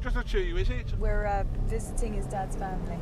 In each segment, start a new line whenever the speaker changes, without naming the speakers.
Just not sure you, is it?
We're visiting his dad's family.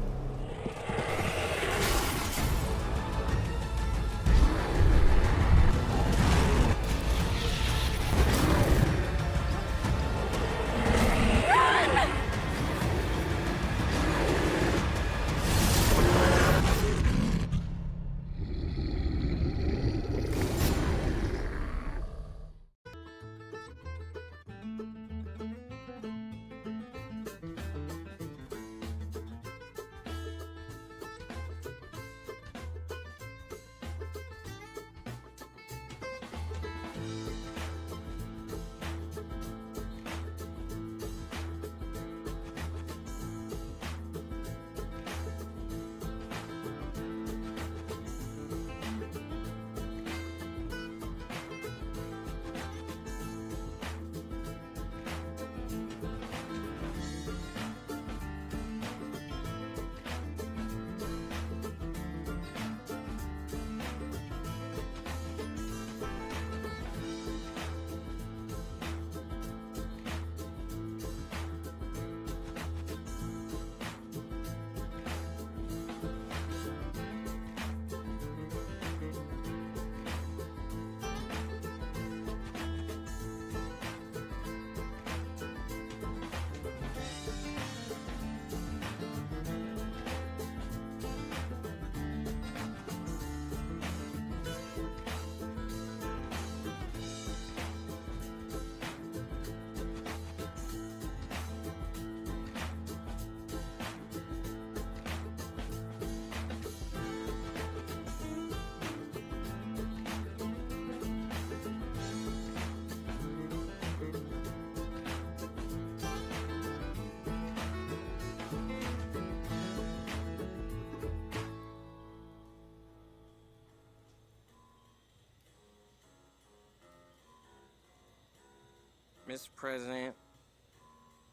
Mr. President,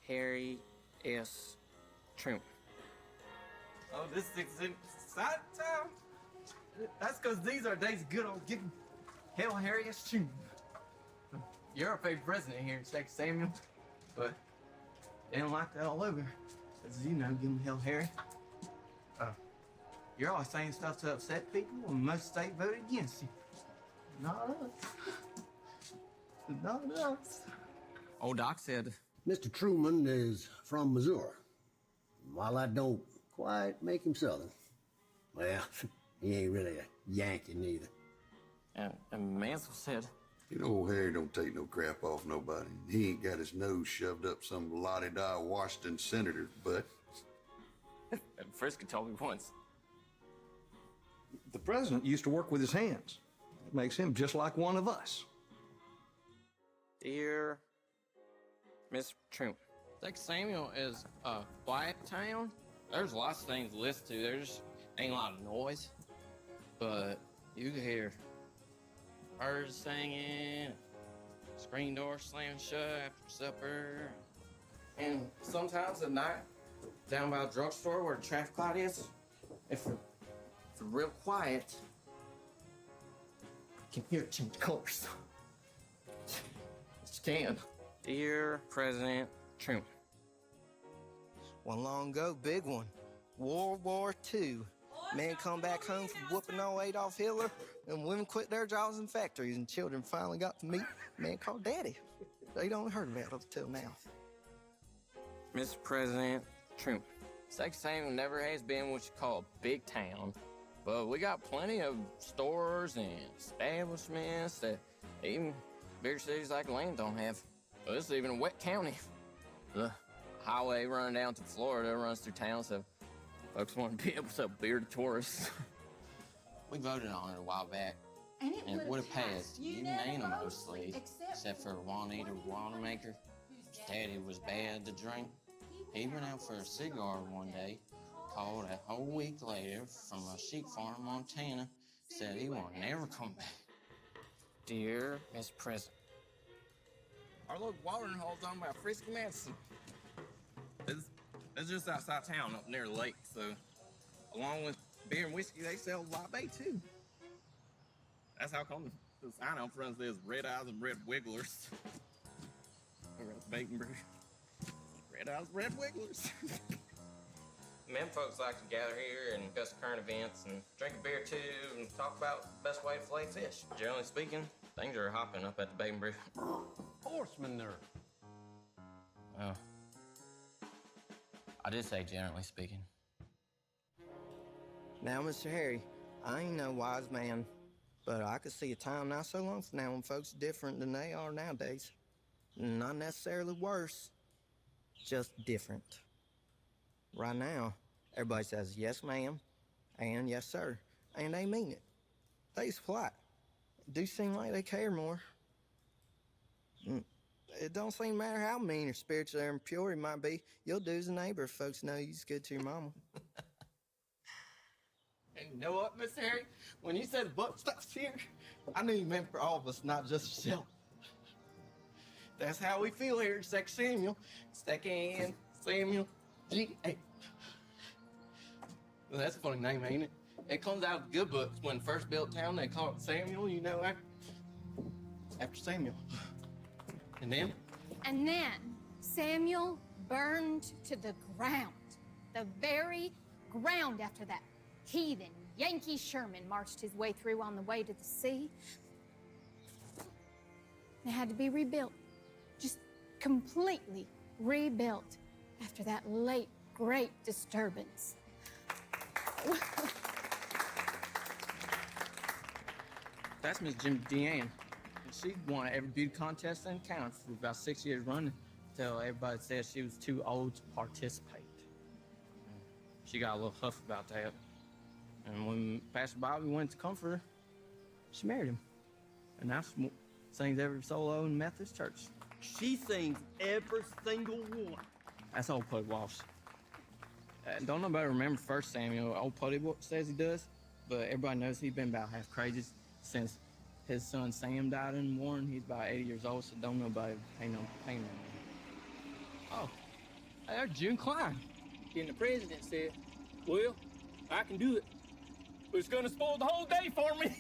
Harry S. Truman.
Oh, this is exciting time. That's because these are days good old getting Hell Harry S. Truman. You're our favorite president here in Texas, Samuel, but they don't like that all over. As you know, give them Hell Harry. You're always saying stuff to upset people, and most states voted against you. Not us. Not us. Old Doc said,
Mr. Truman is from Missouri. While that don't quite make him Southern, well, he ain't really a Yankee neither.
and Mansell said,
You know, old Harry don't take no crap off nobody. He ain't got his nose shoved up some la-di-da Washington senator's butt.
and Frisco told me once,
The president used to work with his hands. It makes him just like one of us.
Dear Mr. Truman, Texas Samuel is a quiet town. There's lots of things to listen to. There's ain't a lot of noise, but you can hear birds singing, screen door slamming shut after supper, and sometimes at night, down by the drugstore where the traffic light is, if we're real quiet, you can hear it change colors. Just can. Dear President Truman,
One long ago, big one. World War II. Men come back home from whooping on Adolf Hitler, and women quit their jobs in factories, and children finally got to meet a man called Daddy. They don't heard about it until now.
Mr. President Truman, Texas Samuel never has been what you call a big town, but we got plenty of stores and establishments that even bigger cities like Atlanta don't have. Well, this is even a wet county. The highway running down to Florida runs through town, so folks want to be able to sell beer to tourists. We voted on it a while back, and it would have passed unanimously, except for Juanita Wanamaker. His daddy was bad to drink. He went out for a cigar one day, called a whole week later from a sheep farm in Montana, said he won't never come back. Dear Mr. President, our local watering hole's owned by Frisky Madison. It's just outside town up near the lake, so along with beer and whiskey, they sell live bait too. That's how come the sign out front says red eyes and red wigglers. Red bacon brew. Red House Red Wigglers. Men folks like to gather here and discuss current events and drink a beer too and talk about the best way to fillet fish. Generally speaking, things are hopping up at the Bacon Brew.
Horseman there.
Oh. I did say generally speaking.
Now, Mr. Harry, I ain't no wise man, but I could see a time not so long from now when folks are different than they are nowadays. Not necessarily worse, just different. Right now, everybody says yes, ma'am, and yes, sir, and they mean it. They's polite. It do seem like they care more. It don't seem to matter how mean or spiritual or impure you might be. You'll do as a neighbor if folks know you's good to your mama.
And you know what, Mr. Harry? When you said butt stuff's here, I knew you meant for all of us, not just yourself. That's how we feel here at 2 Samuel. 2 Samuel G.A. Well, that's a funny name, ain't it? It comes out of the good books. When first built town, they call it Samuel, you know, after Samuel. And then?
And then Samuel burned to the ground. The very ground after that. Heathen Yankee Sherman marched his way through on the way to the sea. It had to be rebuilt. Just completely rebuilt after that late, great disturbance.
That's Miss Jim Deanne. She won every beauty contest in town for about 6 years running until everybody said she was too old to participate. She got a little huff about that. And when Pastor Bobby went to comfort her, she married him. And now she sings every solo in Methodist church.
She sings every single one.
That's old Puddy Walsh. Don't nobody remember 1 Samuel. Old Puddy says he does, but everybody knows he's been about half crazy since his son Sam died in war, and he's about 80 years old, so don't nobody pay no pain. Oh, there's June Klein. And the president said, well, I can do it, but it's gonna spoil the whole day for me.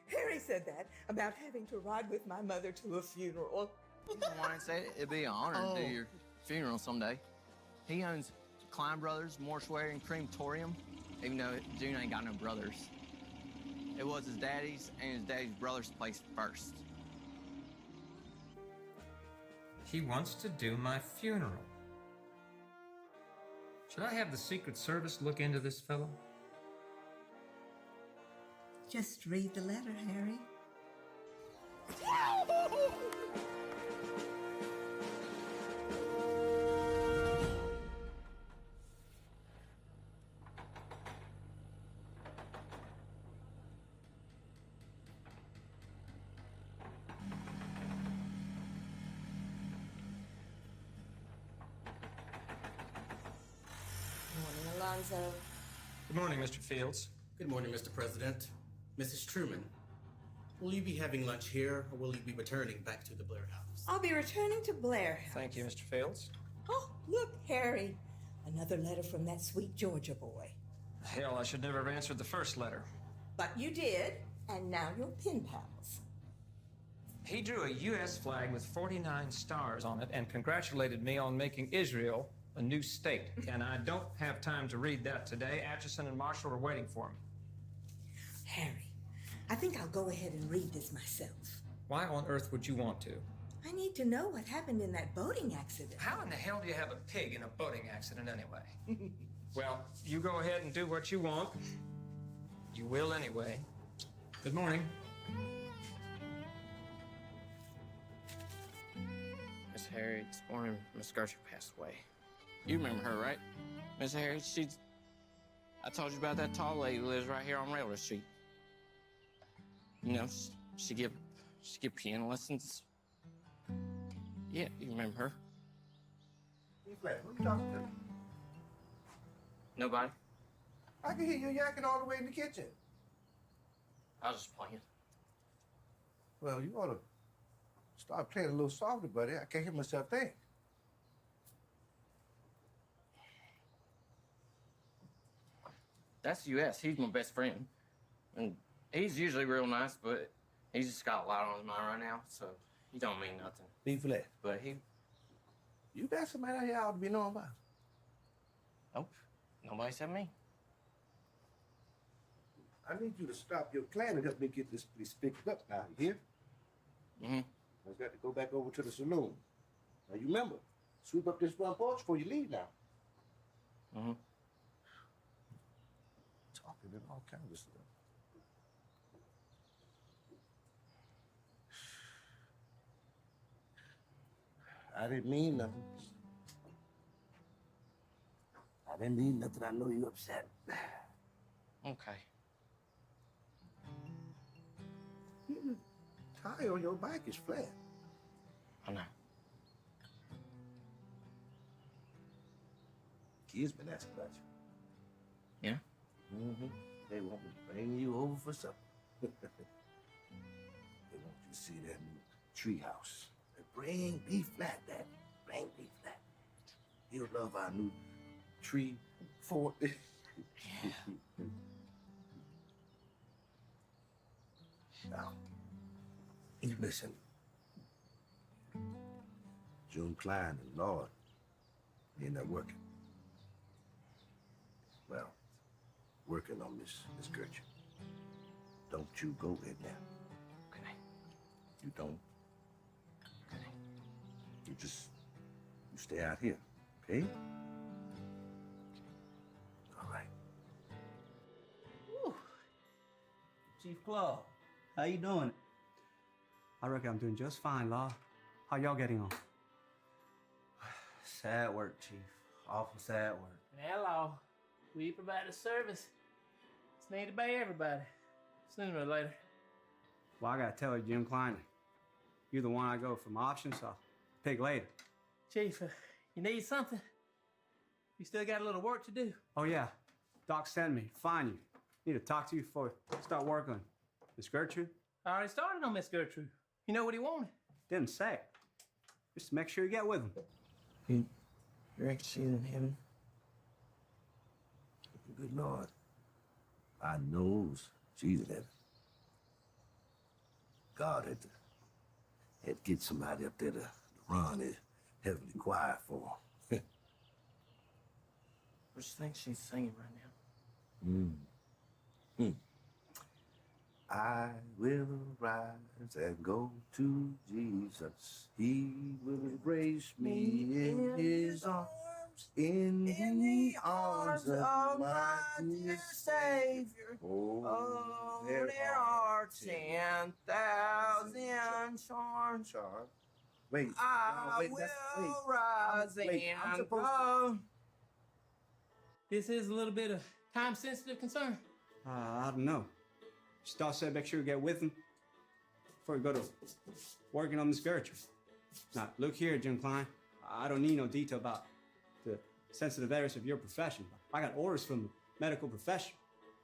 Harry said that about having to ride with my mother to a funeral.
Warren said it'd be an honor to do your funeral someday. He owns Klein Brothers, Mortuary, and Crematorium, even though June ain't got no brothers. It was his daddy's and his daddy's brother's place first.
He wants to do my funeral. Should I have the Secret Service look into this fellow?
Just read the letter, Harry.
Morning, Alonzo.
Good morning, Mr. Fields.
Good morning, Mr. President. Mrs. Truman, will you be having lunch here, or will you be returning back to the Blair House?
I'll be returning to Blair House.
Thank you, Mr. Fields.
Oh, look, Harry. Another letter from that sweet Georgia boy.
Hell, I should never have answered the first letter.
But you did, and now you're pen pals.
He drew a U.S. flag with 49 stars on it and congratulated me on making Israel a new state. And I don't have time to read that today. Atchison and Marshall are waiting for me.
Harry, I think I'll go ahead and read this myself.
Why on earth would you want to?
I need to know what happened in that boating accident.
How in the hell do you have a pig in a boating accident anyway? Well, you go ahead and do what you want. You will anyway. Good morning.
Miss Harry, this morning, Miss Gertrude passed away. You remember her, right? Miss Harry, I told you about that tall lady who lives right here on Railroad Street. You know, she give piano lessons. Yeah, you remember her.
Who's that? Who you talking to?
Nobody?
I can hear you yakking all the way in the kitchen.
I was just playing.
Well, you ought to start playing a little softer, buddy. I can't hear myself think.
That's U.S. He's my best friend. And he's usually real nice, but he's just got a lot on his mind right now, so he don't mean nothing.
Be flat.
But he
You got somebody out here I ought to be knowing about.
Nope. Nobody said me.
I need you to stop your plan and help me get this place fixed up out here.
Mm-hmm.
I've got to go back over to the saloon. Now, you remember, sweep up this front porch before you leave now.
Mm-hmm.
Talking and all kinds of stuff. I didn't mean nothing. I didn't mean nothing. I know you're upset.
Okay.
The tire on your bike is flat.
I know.
Kids been asking about you.
Yeah?
Mm-hmm. They want me to bring you over for supper. They want you to see that new tree house. Bring B flat, Daddy. Bring B flat. He'll love our new tree fort. Now, you listen. June Klein and Lord, they're not working. Well, working on Miss Gertrude. Don't you go in there.
Okay.
You don't.
Okay.
You stay out here, okay? All right.
Whew. Chief Claw, how you doing?
I reckon I'm doing just fine, Law. How y'all getting on?
Sad work, Chief. Awful sad work.
Hello. We provide a service. It's needed by everybody. Sooner or later.
Well, I gotta tell you, Jim Klein, you're the one I go for my options, so I'll pick later.
Chief, you need something? You still got a little work to do.
Oh, yeah. Doc sent me. Find you. Need to talk to you before I start working on Miss Gertrude.
I already started on Miss Gertrude. You know what he wanted?
Didn't say. Just to make sure you get with him.
You reckon she's in heaven?
Good Lord. I knows she's in heaven. God had to get somebody up there to run his heavenly choir for.
What do you think she's singing right now?
I will rise and go to Jesus. He will embrace me in his arms. In the arms of my dear Savior. Oh, there are 10,000 charms. Wait,
I will rise and go. This is a little bit of time-sensitive concern.
I don't know. Just Doc said make sure you get with him before you go to working on Miss Gertrude. Now, look here, Jim Klein. I don't need no detail about the sensitive areas of your profession. I got orders from the medical profession,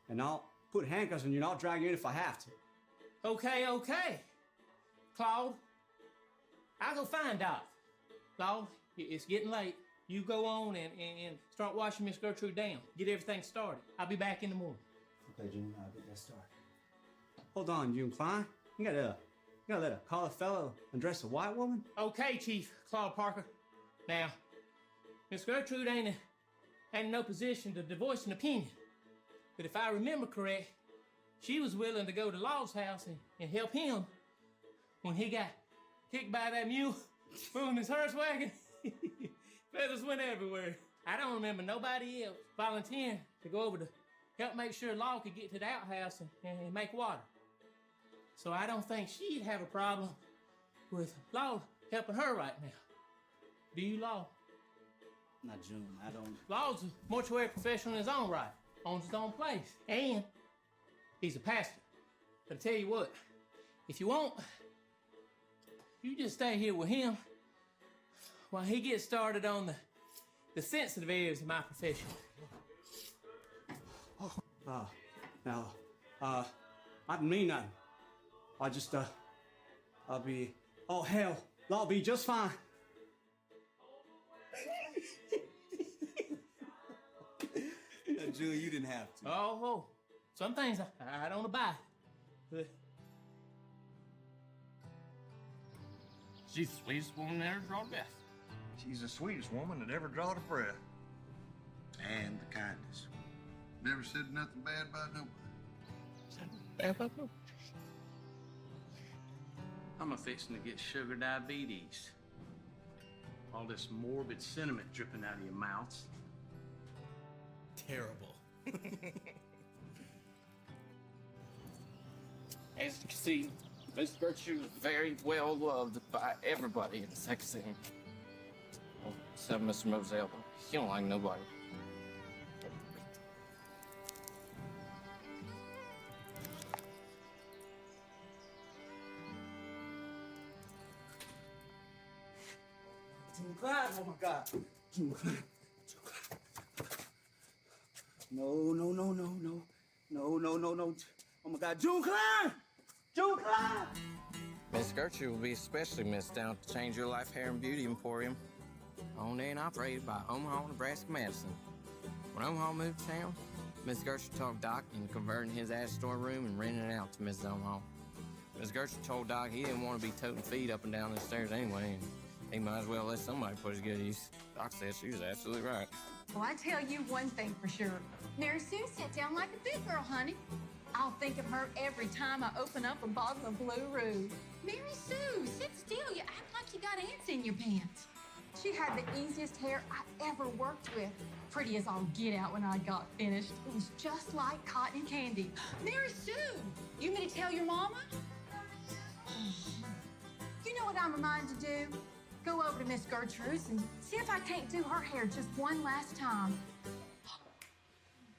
and I'll put handcuffs on you and I'll drag you in if I have to.
Okay. Claude, I'll go find Doc. Claude, it's getting late. You go on and start washing Miss Gertrude down. Get everything started. I'll be back in the morning.
Okay, Jim, I'll get that started. Hold on, Jim Klein. You gotta let a colored fellow undress a white woman?
Okay, Chief Claude Parker. Now, Miss Gertrude ain't in no position to voice an opinion. But if I remember correct, she was willing to go to Law's house and help him when he got kicked by that mule pulling his horse wagon. Feathers went everywhere. I don't remember nobody else volunteering to go over to help make sure Law could get to the outhouse and make water. So I don't think she'd have a problem with Law helping her right now. Do you, Law?
Not June, I don't...
Law's a mortuary professional in his own right, owns his own place, and he's a pastor. But I tell you what, if you want, you just stay here with him while he gets started on the sensitive areas of my profession.
I didn't mean nothing. I'll be, oh hell, I'll be just fine.
June, you didn't have to.
Oh, some things I don't abide. But
She's the sweetest woman that ever drawn a breath.
She's the sweetest woman that ever drawed a breath. And the kindest.
Never said nothing bad about nobody.
I'm a-fixing to get sugar diabetes. All this morbid sentiment dripping out of your mouths. Terrible.
As you can see, Miss Gertrude is very well loved by everybody in the sex scene. Well, except Mr. Moselle. He don't like nobody.
June Klein, oh my God. June Klein. No. Oh my God, June Klein! June Klein!
Miss Gertrude will be especially missed down at the Change Your Life Hair and Beauty Emporium, owned and operated by Omaha, Nebraska, Madison. When Omaha moved to town, Miss Gertrude talked Doc into converting his ad storeroom and renting it out to Mrs. Omaha. Miss Gertrude told Doc he didn't want to be toting feet up and down the stairs anyway, and he might as well let somebody put his good use. Doc said she was absolutely right.
Well, I tell you one thing for sure. Mary Sue sat down like a big girl, honey. I'll think of her every time I open up a bottle of Blue Rouge. Mary Sue, sit still. You act like you got ants in your pants. She had the easiest hair I ever worked with. Pretty as all get out when I got finished. It was just like cotton candy. Mary Sue, you mean to tell your mama? You know what I'm reminded to do? Go over to Miss Gertrude's and see if I can't do her hair just one last time.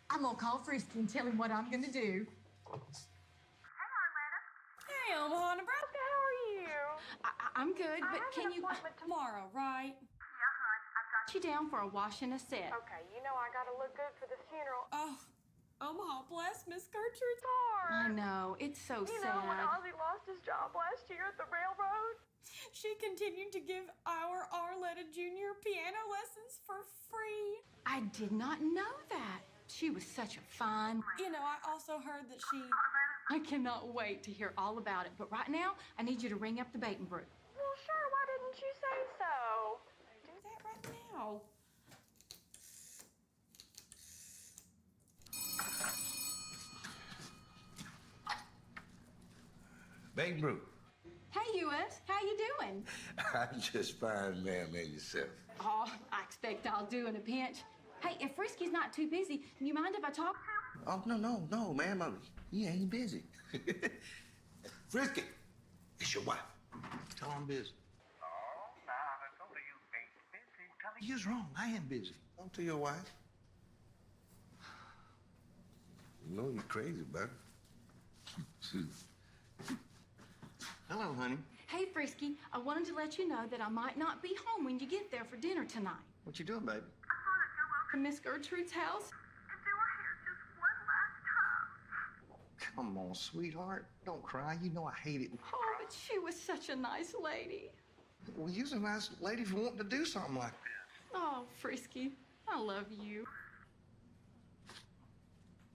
I'm gonna call Frisky and tell him what I'm gonna do.
Hey, Omaha, Nebraska, how are you?
I'm good, but can you...
appointment tomorrow, right?
Yeah, hon, I've got you down for a wash and a set.
Okay, you know I gotta look good for the funeral. Oh, Omaha, bless Miss Gertrude's heart.
I know, it's so
You
sad.
know when Ozzy lost his job last year at the railroad? She continued to give our Arletta Jr. piano lessons for free.
I did not know that. She was such a fine...
You know, I also heard that she...
I cannot wait to hear all about it. But right now, I need you to ring up the bait and brew.
Well, sure, why didn't you say so? Do that right now.
Big Brew.
Hey, U.S., how you doing?
I'm just fine, ma'am, and yourself.
Oh, I expect I'll do in a pinch. Hey, if Frisky's not too busy, you mind if I talk to him?
Oh, no, ma'am. He ain't busy. Frisky, it's your wife. Tell her I'm busy.
Oh, now I told her you ain't busy. Tell her
You's wrong. I ain't busy. Don't tell your wife. You know you're crazy, buddy. Hello, honey.
Hey, Frisky, I wanted to let you know that I might not be home when you get there for dinner tonight.
What you doing, baby?
To Miss Gertrude's house.
and do her hair just one last time.
Come on, sweetheart. Don't cry. You know I hate it.
Oh, but she was such a nice lady.
Well, you're a nice lady for wanting to do something like that.
Oh, Frisky, I love you.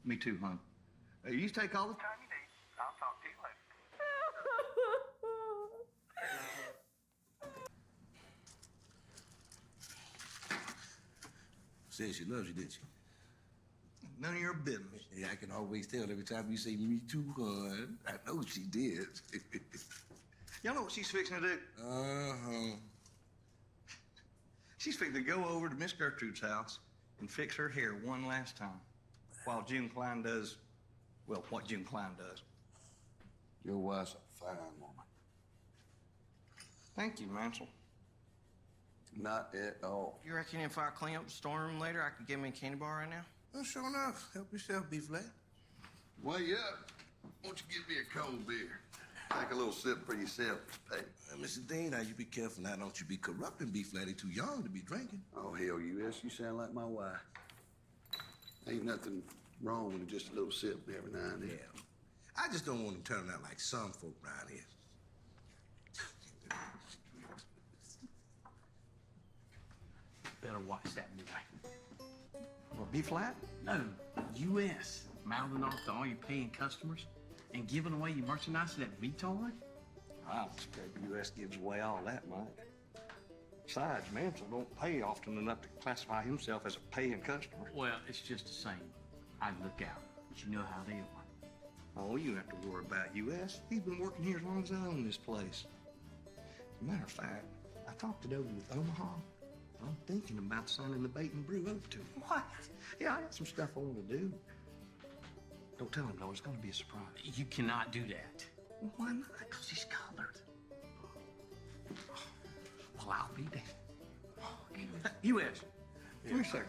Me too, hon. You take all the time.
Time you need. I'll talk to you later.
Said she loves you, didn't she? None of your business. Yeah, I can always tell every time you say me too, hon. I know she did. Y'all know what she's fixing to do? Uh-huh. She's fixing to go over to Miss Gertrude's house and fix her hair one last time while June Klein does, well, what June Klein does.
Your wife's a fine woman.
Thank you, Mansell.
Not at all.
You reckon if I clean up the storeroom later, I could get me a candy bar right now?
Well, sure enough. Help yourself, B-Flat.
Way up. Won't you give me a cold beer? Take a little sip for yourself, Peg.
Mr. Dean, now you be careful now. Don't you be corrupting B-Flat. He's too young to be drinking.
Oh, hell, U.S., you sound like my wife. Ain't nothing wrong with just a little sip every now and then.
Yeah. I just don't want him turning out like some folk around here.
Better watch that boy. Well, B-Flat? No, U.S. Mouthing off to all your paying customers and giving away your merchandise to that retard?
I don't expect U.S. gives away all that, Mike. Besides, Mansell don't pay often enough to classify himself as a paying customer.
Well, it's just the same. I look out. But you know how they are.
Oh, you don't have to worry about U.S. He's been working here as long as I own this place. As a matter of fact, I talked it over with Omaha. I'm thinking about signing the bait and brew over to him.
What?
Yeah, I got some stuff I want to do. Don't tell him, though. It's going to be a surprise.
You cannot do that.
Well, why not?
Because he's colored. Well, I'll be there.
U.S., come here a second.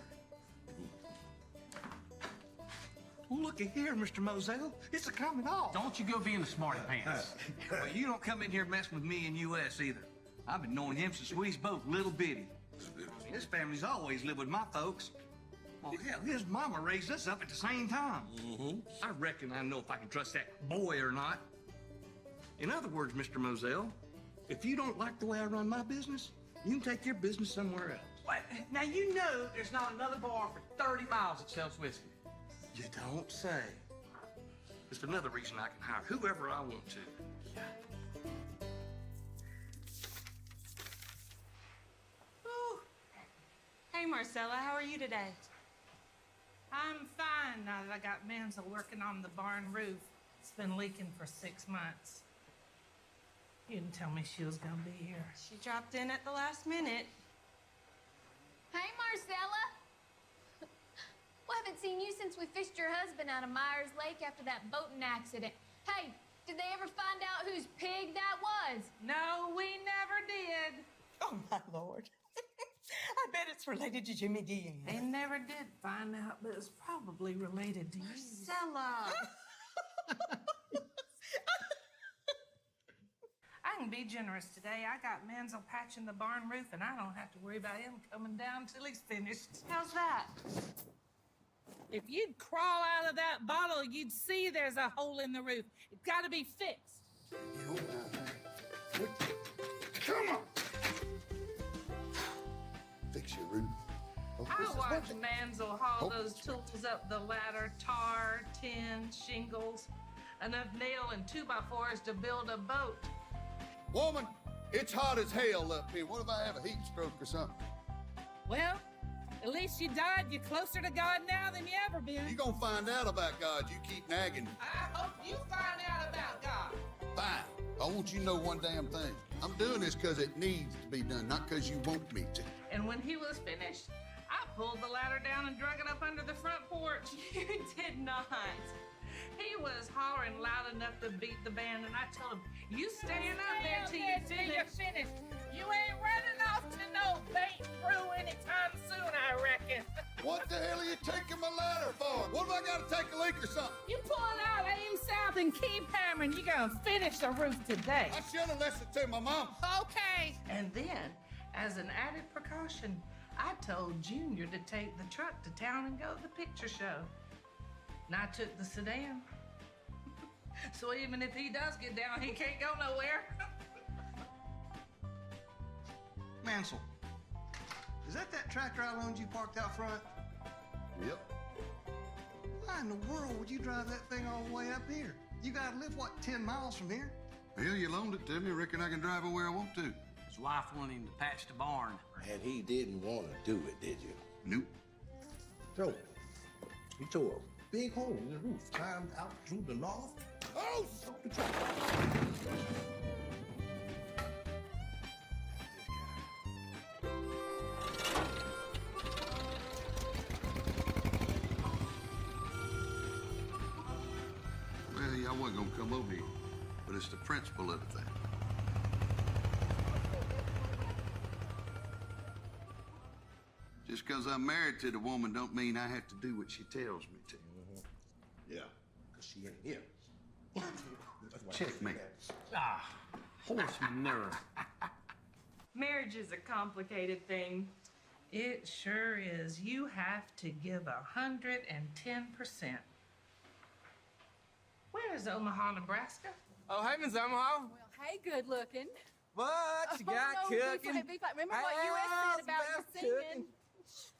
Well, looky here, Mr. Moselle. It's a coming off.
Don't you go being the smarty pants.
Well, you don't come in here messing with me and U.S. either. I've been knowing him since we was both little bitty. His family's always lived with my folks. Well, hell, his mama raised us up at the same time. I reckon I know if I can trust that boy or not. In other words, Mr. Moselle, if you don't like the way I run my business, you can take your business somewhere else.
Wait, now, you know there's not another bar for 30 miles that sells whiskey.
You don't say. It's another reason I can hire whoever I want to.
Ooh. Hey, Marcella, how are you today?
I'm fine now that I got Mansell working on the barn roof. It's been leaking for 6 months. You didn't tell me she was gonna be here.
She dropped in at the last minute.
Hey, Marcella. Well, I haven't seen you since we fished your husband out of Myers Lake after that boating accident. Hey, did they ever find out whose pig that was?
No, we never did.
Oh, my Lord. I bet it's related to Jimmy Dean.
They never did find out, but it's probably related to you.
Marcella.
I can be generous today. I got Mansell patching the barn roof, and I don't have to worry about him coming down till he's finished.
How's that?
If you'd crawl out of that bottle, you'd see there's a hole in the roof. It's got to be fixed.
Come on! Fix your roof. Oh, this
I
is
watched
working.
Mansell haul
Oh.
those tools up the ladder, tar, tin, shingles, enough nail and 2x4s to build a boat.
Woman, it's hot as hell up here. What if I have a heat stroke or something?
Well, at least you died. You're closer to God now than you ever been.
You gonna find out about God. You keep nagging me.
I hope you find out about God.
Fine. I want you to know one damn thing. I'm doing this because it needs to be done, not because you want me to.
And when he was finished, I pulled the ladder down and drug it up under the front porch.
You did not.
He was hollering loud enough to beat the band, and I told him, you stand up there till you're finished. You ain't running off to no bait brew anytime soon, I reckon.
What the hell are you taking my ladder for? What if I gotta take a leak or something?
You pull it out, aim south, and keep hammering. You're gonna finish the roof today.
I should have listened to my mom.
Okay. And then, as an added precaution, I told Junior to take the truck to town and go to the picture show. And I took the sedan. So even if he does get down, he can't go nowhere.
Mansell, is that tractor I loaned you parked out front?
Yep.
Why in the world would you drive that thing all the way up here? You gotta live, what, 10 miles from here?
Hell, you loaned it to me. Reckon I can drive it where I want to.
His wife wanted him to patch the barn.
And he didn't want to do it, did you?
Nope.
So, he tore a big hole in the roof, climbed out through the loft. Oh, so the truck.
Well, y'all wasn't gonna come over here, but it's the principle of the thing. Just because I'm married to the woman don't mean I have to do what she tells me to.
Yeah, because she ain't here.
Checkmate.
Ah, horse manure.
Marriage is a complicated thing. It sure is. You have to give 110%. Where is Omaha, Nebraska?
Oh, hey, Miss Omaha.
Well, hey, good looking.
What you got
Oh, no,
cooking?
be fine. Remember what U.S. said about you singing?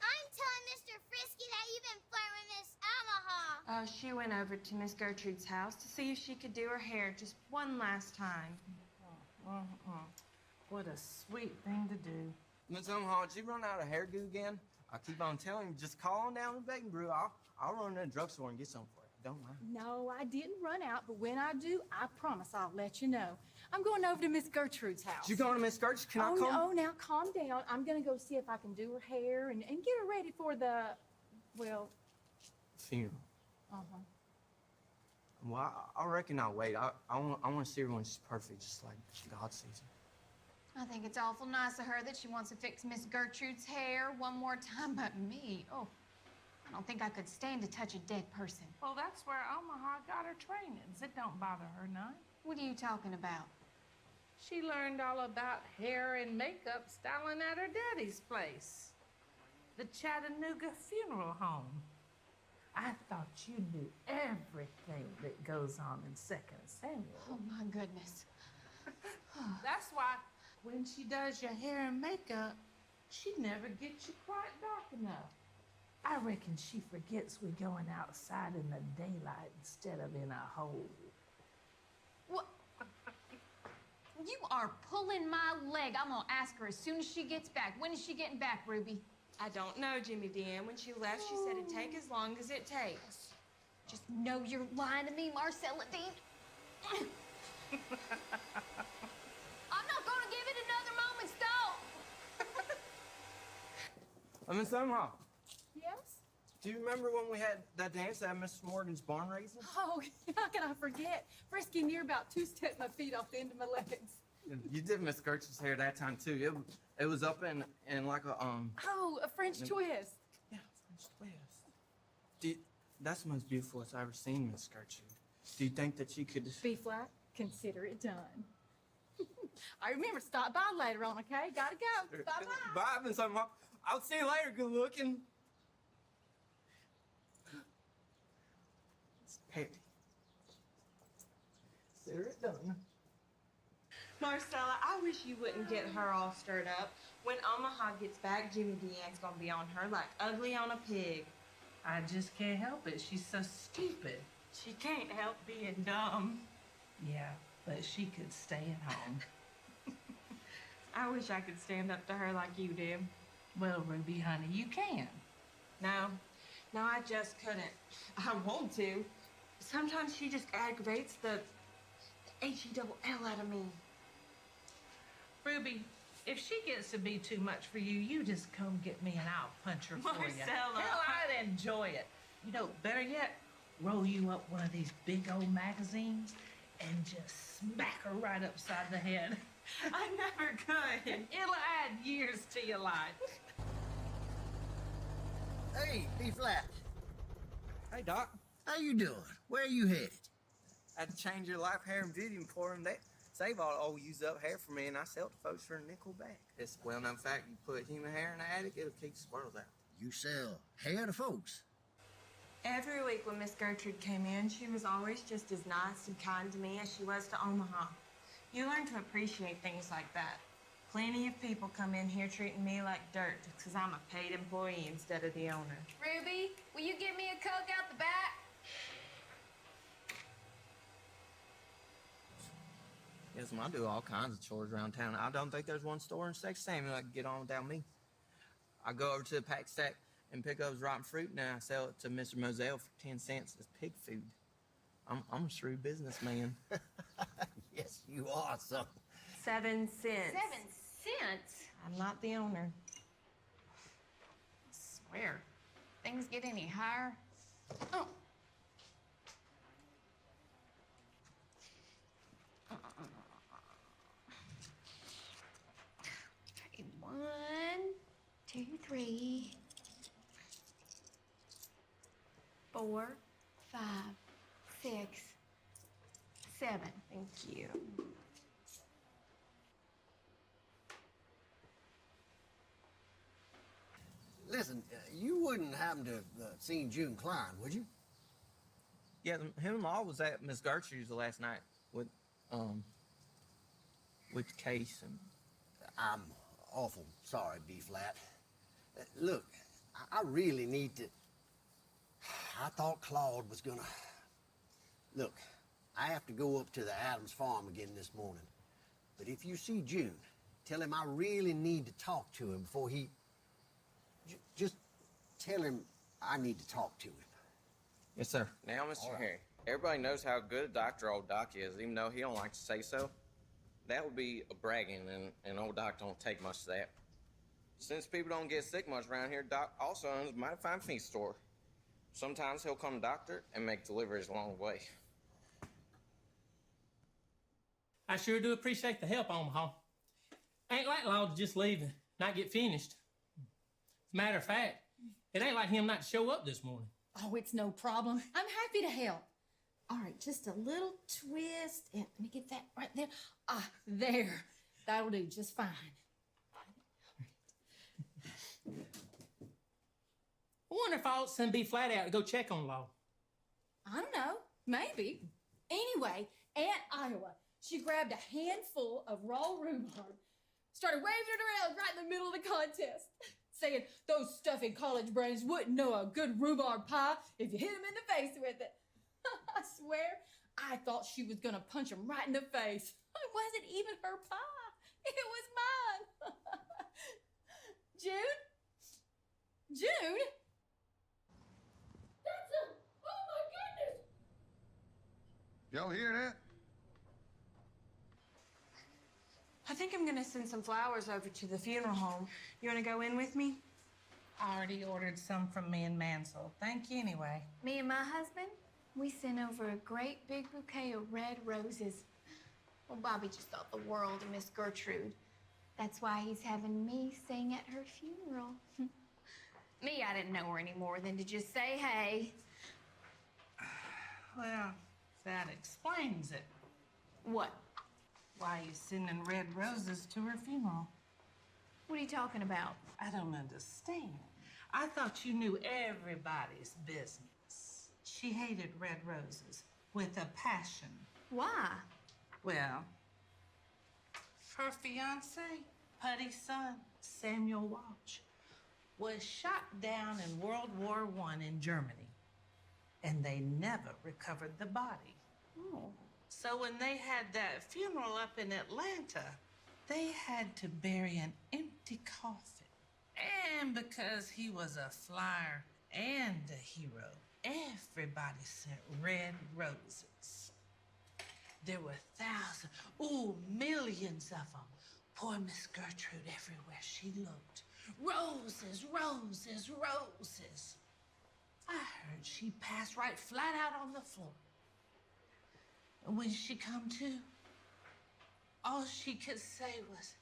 I'm telling Mr. Frisky that you've been flirting with Miss Omaha.
Oh, she went over to Miss Gertrude's house to see if she could do her hair just one last time.
What a sweet thing to do.
Miss Omaha, did you run out of hair glue again? I keep on telling you, just call on down to the Bacon Brew. I'll run to the drugstore and get some for you. Don't mind.
No, I didn't run out, but when I do, I promise I'll let you know. I'm going over to Miss Gertrude's house.
You going to Miss Gertrude? Can I come?
Oh, now calm down. I'm gonna go see if I can do her hair and get her ready for the, well,
Funeral.
uh-huh.
Well, I reckon I'll wait. I want to see her when she's perfect, just like God sees her.
I think it's awful nice of her that she wants to fix Miss Gertrude's hair one more time, but me, oh, I don't think I could stand to touch a dead person.
Well, that's where Omaha got her trainings. It don't bother her none.
What are you talking about?
She learned all about hair and makeup styling at her daddy's place, the Chattanooga Funeral Home. I thought you knew everything that goes on in 2nd Samuel.
Oh, my goodness.
That's why when she does your hair and makeup, she never gets you quite dark enough. I reckon she forgets we're going outside in the daylight instead of in a hole.
What? You are pulling my leg. I'm gonna ask her as soon as she gets back. When is she getting back, Ruby?
I don't know, Jimmy Dean. When she left, she said it'd take as long as it takes.
Just know you're lying to me, Marcella Dean. I'm not gonna give it another moment's thought.
Miss Omaha,
Yes?
do you remember when we had that dance at Mr. Morgan's barn raising?
Oh, how can I forget? Frisky near about two-stepped my feet off the end of my legs.
You did Miss Gertrude's hair that time too. It was up in like a
Oh, a French twist.
Yeah, French twist. That's the most beautiful I've ever seen, Miss Gertrude. Do you think that you could
B flat, consider it done. I remember, stop by later on, okay? Gotta go. Bye-bye.
Bye, Miss Omaha. I'll see you later, good looking. It's Harry. Consider it done.
Marcella, I wish you wouldn't get her all stirred up. When Omaha gets back, Jimmy Deanne's gonna be on her like ugly on a pig.
I just can't help it. She's so stupid.
She can't help being dumb.
Yeah, but she could stay at home.
I wish I could stand up to her like you did.
Well, Ruby, honey, you can.
No, I just couldn't. I want to. Sometimes she just aggravates the H-E-double-L out of me.
Ruby, if she gets to be too much for you, you just come get me and I'll punch her for you.
Marcella.
Hell, I'd enjoy it. You know, better yet, roll you up one of these big old magazines and just smack her right upside the head.
I never could.
It'll add years to your life.
Hey, B-flat.
Hey, Doc.
How you doing? Where you headed?
I had to change your life hair and beauty emporium. They save all the old used up hair for me, and I sell it to folks for a nickel back. It's a well-known fact. You put human hair in the attic, it'll keep squirrels out.
You sell hair to folks?
Every week when Miss Gertrude came in, she was always just as nice and kind to me as she was to Omaha. You learn to appreciate things like that. Plenty of people come in here treating me like dirt just because I'm a paid employee instead of the owner.
Ruby, will you give me a Coke out the back?
Yes, I do all kinds of chores around town. I don't think there's one store in 2nd Samuel that can get on without me. I go over to the pack stack and pick up his rotten fruit, and then I sell it to Mr. Moselle for 10 cents as pig food. I'm a shrewd businessman.
Yes, you are, son.
7 cents.
7 cents?
I'm not the owner.
I swear, things get any higher. Oh. Okay, 1, 2, 3, 4, 5, 6, 7.
Thank you.
Listen, you wouldn't happen to have seen June Klein, would you?
Yeah, him and Law was at Miss Gertrude's last night with the case. And
I'm awful sorry, B-flat. Look, I really need to... I thought Claude was gonna... Look, I have to go up to the Adams farm again this morning. But if you see June, Tell him I really need to talk to him before he... Just tell him I need to talk to him.
Yes, sir. Now, Mr. Harry, everybody knows how good a doctor old Doc is, even though he don't like to say so. That would be a bragging, and old Doc don't take much of that. Since people don't get sick much around here, Doc also owns a mighty fine feed store. Sometimes he'll come to doctor and make deliveries along the way.
I sure do appreciate the help, Omaha. Ain't like Law to just leave and not get finished. As a matter of fact, it ain't like him not to show up this morning.
Oh, it's no problem. I'm happy to help. All right, just a little twist. And let me get that right there. Ah, there. That'll do just fine.
I wonder if I ought to send B flat out to go check on Law.
I don't know. Maybe. Anyway, Aunt Iowa, she grabbed a handful of raw rhubarb, started waving it around right in the middle of the contest, saying those stuffy college brains wouldn't know a good rhubarb pie if you hit them in the face with it. I swear, I thought she was gonna punch him right in the face. It wasn't even her pie. It was mine. Jude? Jude? That's a... Oh, my goodness!
Y'all hear that?
I think I'm gonna send some flowers over to the funeral home. You wanna go in with me?
I already ordered some from me and Mansell. Thank you anyway.
Me and my husband, we sent over a great big bouquet of red roses. Well, Bobby just thought the world of Miss Gertrude. That's why he's having me sing at her funeral. Me, I didn't know her any more than to just say hey.
Well, that explains it.
What?
Why you sending red roses to her funeral?
What are you talking about?
I don't understand. I thought you knew everybody's business. She hated red roses with a passion.
Why?
Well, her fiance, Putty's son, Samuel Walsh, was shot down in World War I in Germany, and they never recovered the body.
Oh.
So when they had that funeral up in Atlanta, they had to bury an empty coffin. And because he was a flyer and a hero, everybody sent red roses. There were thousands, millions of them. Poor Miss Gertrude, everywhere she looked. Roses, roses, roses. I heard she passed right flat out on the floor. And when she come to, all she could say was,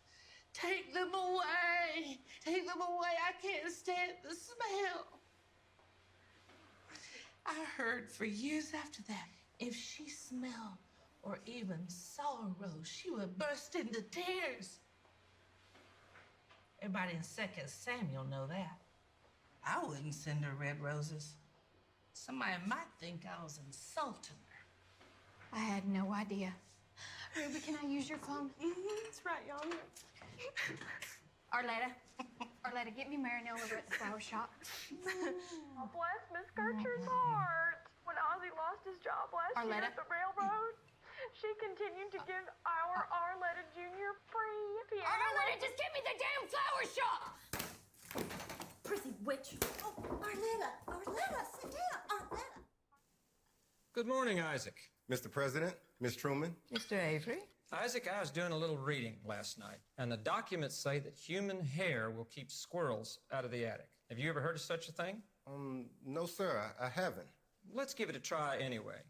"Take them away, take them away. I can't stand the smell." I heard for years after that, if she smelled or even saw a rose, she would burst into tears. Everybody in 2nd Samuel know that. I wouldn't send her red roses. Somebody might think I was insulting her.
I had no idea. Ruby, can I use your phone?
That's right, y'all.
Arletta, get me Marinelle over at the flower shop.
Oh, bless Miss Gertrude's heart. When Ozzy lost his job last year at the railroad, she continued to give our Arletta Jr. free piano.
Arletta, just give me the damn flower shop!
Prissy witch. Oh, Arletta, sit down. Arletta.
Good morning, Isaac.
Mr. President, Miss Truman.
Mr. Avery?
Isaac, I was doing a little reading last night, and the documents say that human hair will keep squirrels out of the attic. Have you ever heard of such a thing?
No, sir, I haven't.
Let's give it a try anyway.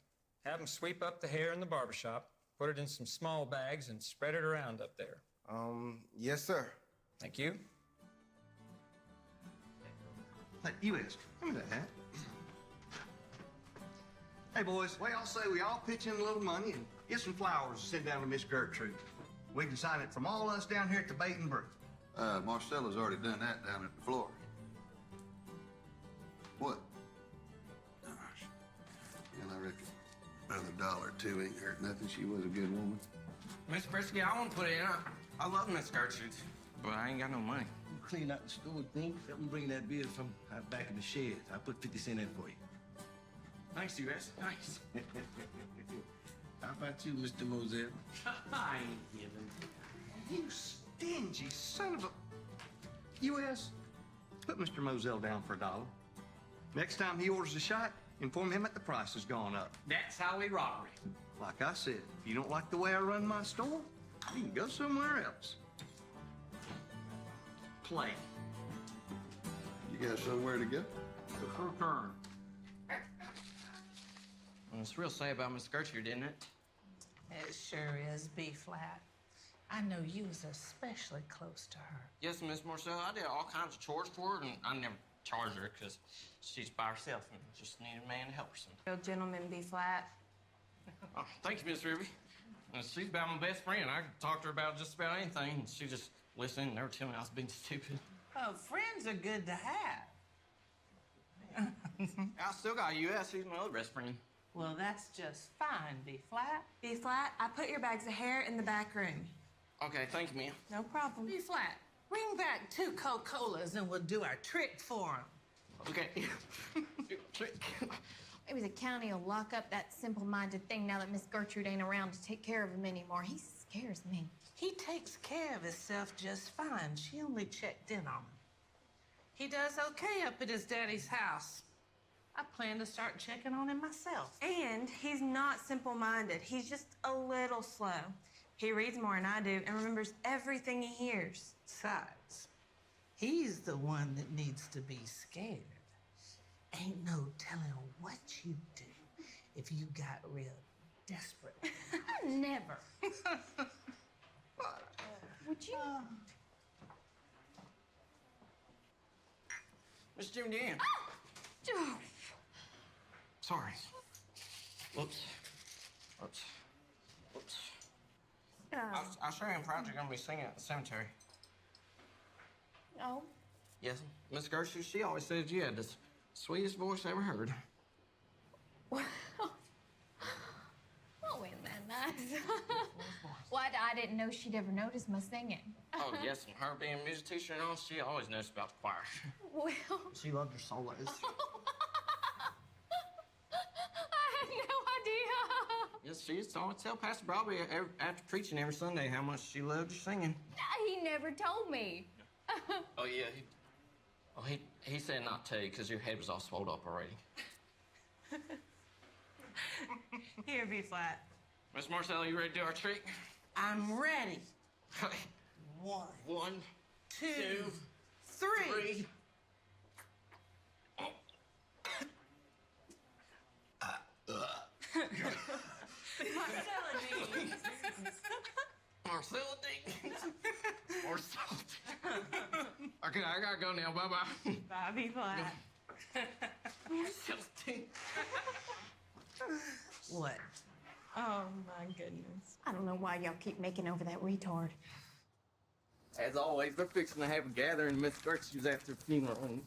Have them sweep up the hair in the barbershop, put it in some small bags, and spread it around up there.
Yes, sir.
Thank you.
Hey, you ask. Give me that hat. Hey, boys, well, I'll say we all pitch in a little money and get some flowers to send down to Miss Gertrude. We can sign it from all us down here at the Bait and Brew.
Marcella's already done that down at the floor. What? Gosh. Well, I reckon another $1 or $2 ain't hurt nothing. She was a good woman.
Miss Brisky, I want to put it in. I love Miss Gertrude, but I ain't got no money.
You clean out the store, thing. Help me bring that beer from out back in the shed. I put 50 cents in for you.
Thanks, U.S. Thanks.
How about you, Mr. Moselle?
I ain't giving.
You stingy. Mangy son of a... U.S., put Mr. Moselle down for $1. Next time he orders a shot, inform him that the price has gone up.
That's how we rock.
Like I said, if you don't like the way I run my store, you can go somewhere else.
Play.
You got somewhere to go?
For Kern.
Well, it's real sad about Miss Gertrude, isn't it?
It sure is, B-flat. I know you was especially close to her.
Yes, Miss Marcel, I did all kinds of chores for her, and I never charged her because she's by herself and just needed a man to help her sometimes.
Real gentleman, B-flat.
Oh, thank you, Miss Ruby. She's about my best friend. I could talk to her about just about anything, and she just listened and never tell me I was being stupid.
Oh, friends are good to have.
I still got U.S. He's my other best friend.
Well, that's just fine, B-flat.
B-flat, I put your bags of hair in the back room.
Okay, thank you, ma'am.
No problem.
B-flat, bring back 2 Coca-Colas and we'll do our trick for him.
Okay. Trick.
Maybe the county will lock up that simple-minded thing now that Miss Gertrude ain't around to take care of him anymore. He scares me.
He takes care of himself just fine. She only checked in on him. He does okay up at his daddy's house. I plan to start checking on him myself.
And he's not simple-minded. He's just a little slow. He reads more than I do and remembers everything he hears.
Besides, he's the one that needs to be scared. Ain't no telling what you'd do if you got real desperate.
Never. Would you?
Miss Jim Dan.
Oh.
Sorry. Whoops. Whoops. Whoops. I sure am proud you're gonna be singing at the cemetery.
Oh.
Yes, Miss Gertrude, she always says you had the sweetest voice I ever heard.
Well, isn't that nice? What? I didn't know she'd ever noticed my singing.
Oh, yes, and her being a music teacher and all, she always knows about the choir.
Well,
She loved her solos.
I had no idea.
Yes, she used to always tell Pastor Bobby after preaching every Sunday how much she loved her singing.
He never told me.
Oh, yeah. He said not to tell you because your head was all swelled up already.
Here, B-flat.
Miss Marcel, you ready to do our trick?
I'm ready.
Okay.
1,
1,
2, 3.
3. Marcella Dickens. Marcella. Okay, I gotta go now. Bye-bye.
Bye, B-flat.
Marcella Dickens.
What?
Oh, my goodness.
I don't know why y'all keep making over that retard.
As always, they're fixing to have a gathering in Miss Gertrude's after the funeral. And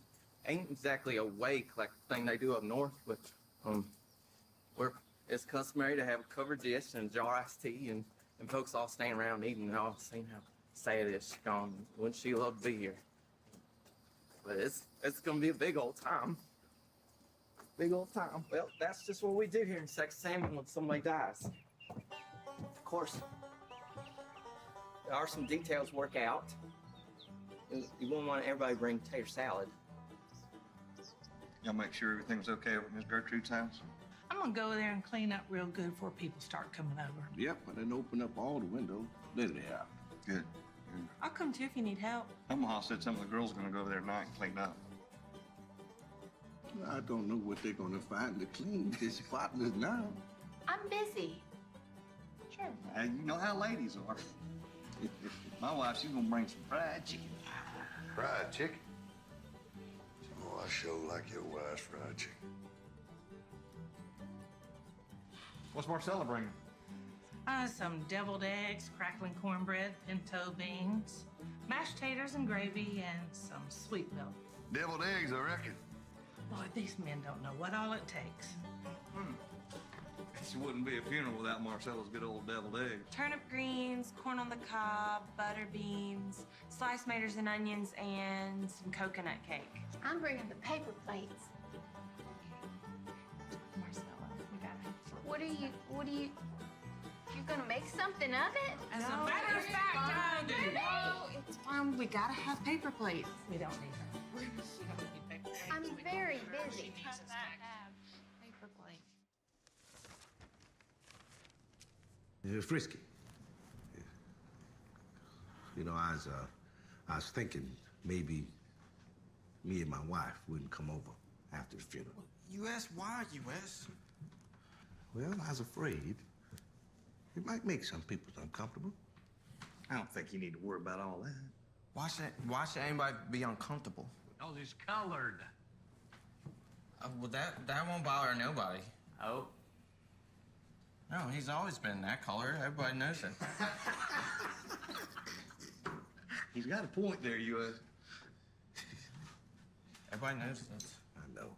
ain't exactly a wake like the thing they do up north, but it's customary to have a covered dish and a jar of iced tea, and folks all stand around eating and all seeing how sad it is she's gone. Wouldn't she love to be here? But it's gonna be a big old time. Big old time. Well, that's just what we do here in 2 Samuel when somebody dies. Of course, there are some details to work out. You wouldn't want everybody to bring tater salad.
Y'all make sure everything's okay over at Miss Gertrude's house?
I'm gonna go there and clean up real good before people start coming over.
Yep, I didn't open up all the windows. Let it out.
Good.
I'll come too if you need help.
Omaha said some of the girls are gonna go over there tonight and clean up.
I don't know what they're gonna find to clean this spotless now.
I'm busy.
Sure.
You know how ladies are. My wife, she's gonna bring some fried chicken.
Fried chicken? Oh, I sure like your wife's fried chicken.
What's Marcella bringing?
Some deviled eggs, crackling cornbread, pinto beans, mashed taters and gravy, and some sweet milk.
Deviled eggs, I reckon.
Boy, these men don't know what all it takes.
She wouldn't be a funeral without Marcella's good old deviled eggs.
Turnip greens, corn on the cob, butter beans, sliced tomatoes and onions, and some coconut cake.
I'm bringing the paper plates. Marcella, you gotta. What are you? You're gonna make something of it?
As a matter of fact, I do.
No, it's
we gotta have paper plates.
We don't need her. We don't need paper plates.
I'm very busy.
Paper plate.
Frisky. You know, I was thinking maybe me and my wife wouldn't come over after the funeral.
U.S., why U.S.?
Well, I was afraid it might make some people uncomfortable.
I don't think you need to worry about all that. Why should anybody be uncomfortable?
Because he's colored.
Well, that won't bother nobody.
Oh.
No, he's always been that color. Everybody knows it.
He's got a point there, U.S.
Everybody knows that.
I know.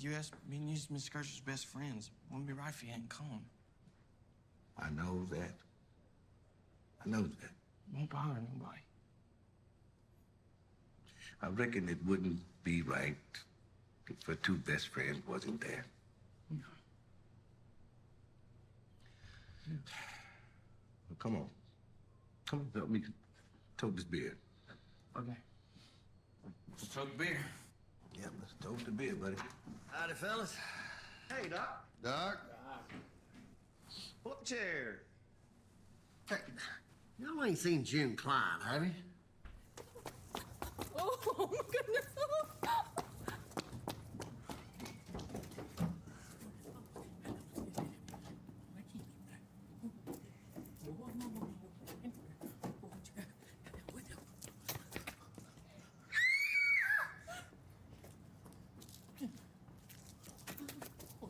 U.S., me and you's Miss Gertrude's best friends. Wouldn't be right if he hadn't come.
I know that. I know that.
Won't bother nobody.
I reckon it wouldn't be right if our two best friends wasn't there. Well, come on. Come on, help me tote this beer.
Okay. Let's tote the beer.
Yeah, let's tote the beer, buddy.
Howdy, fellas.
Hey, Doc.
Doc?
Pull up a chair.
Hey, y'all ain't seen June Klein, have you?
Oh, my goodness.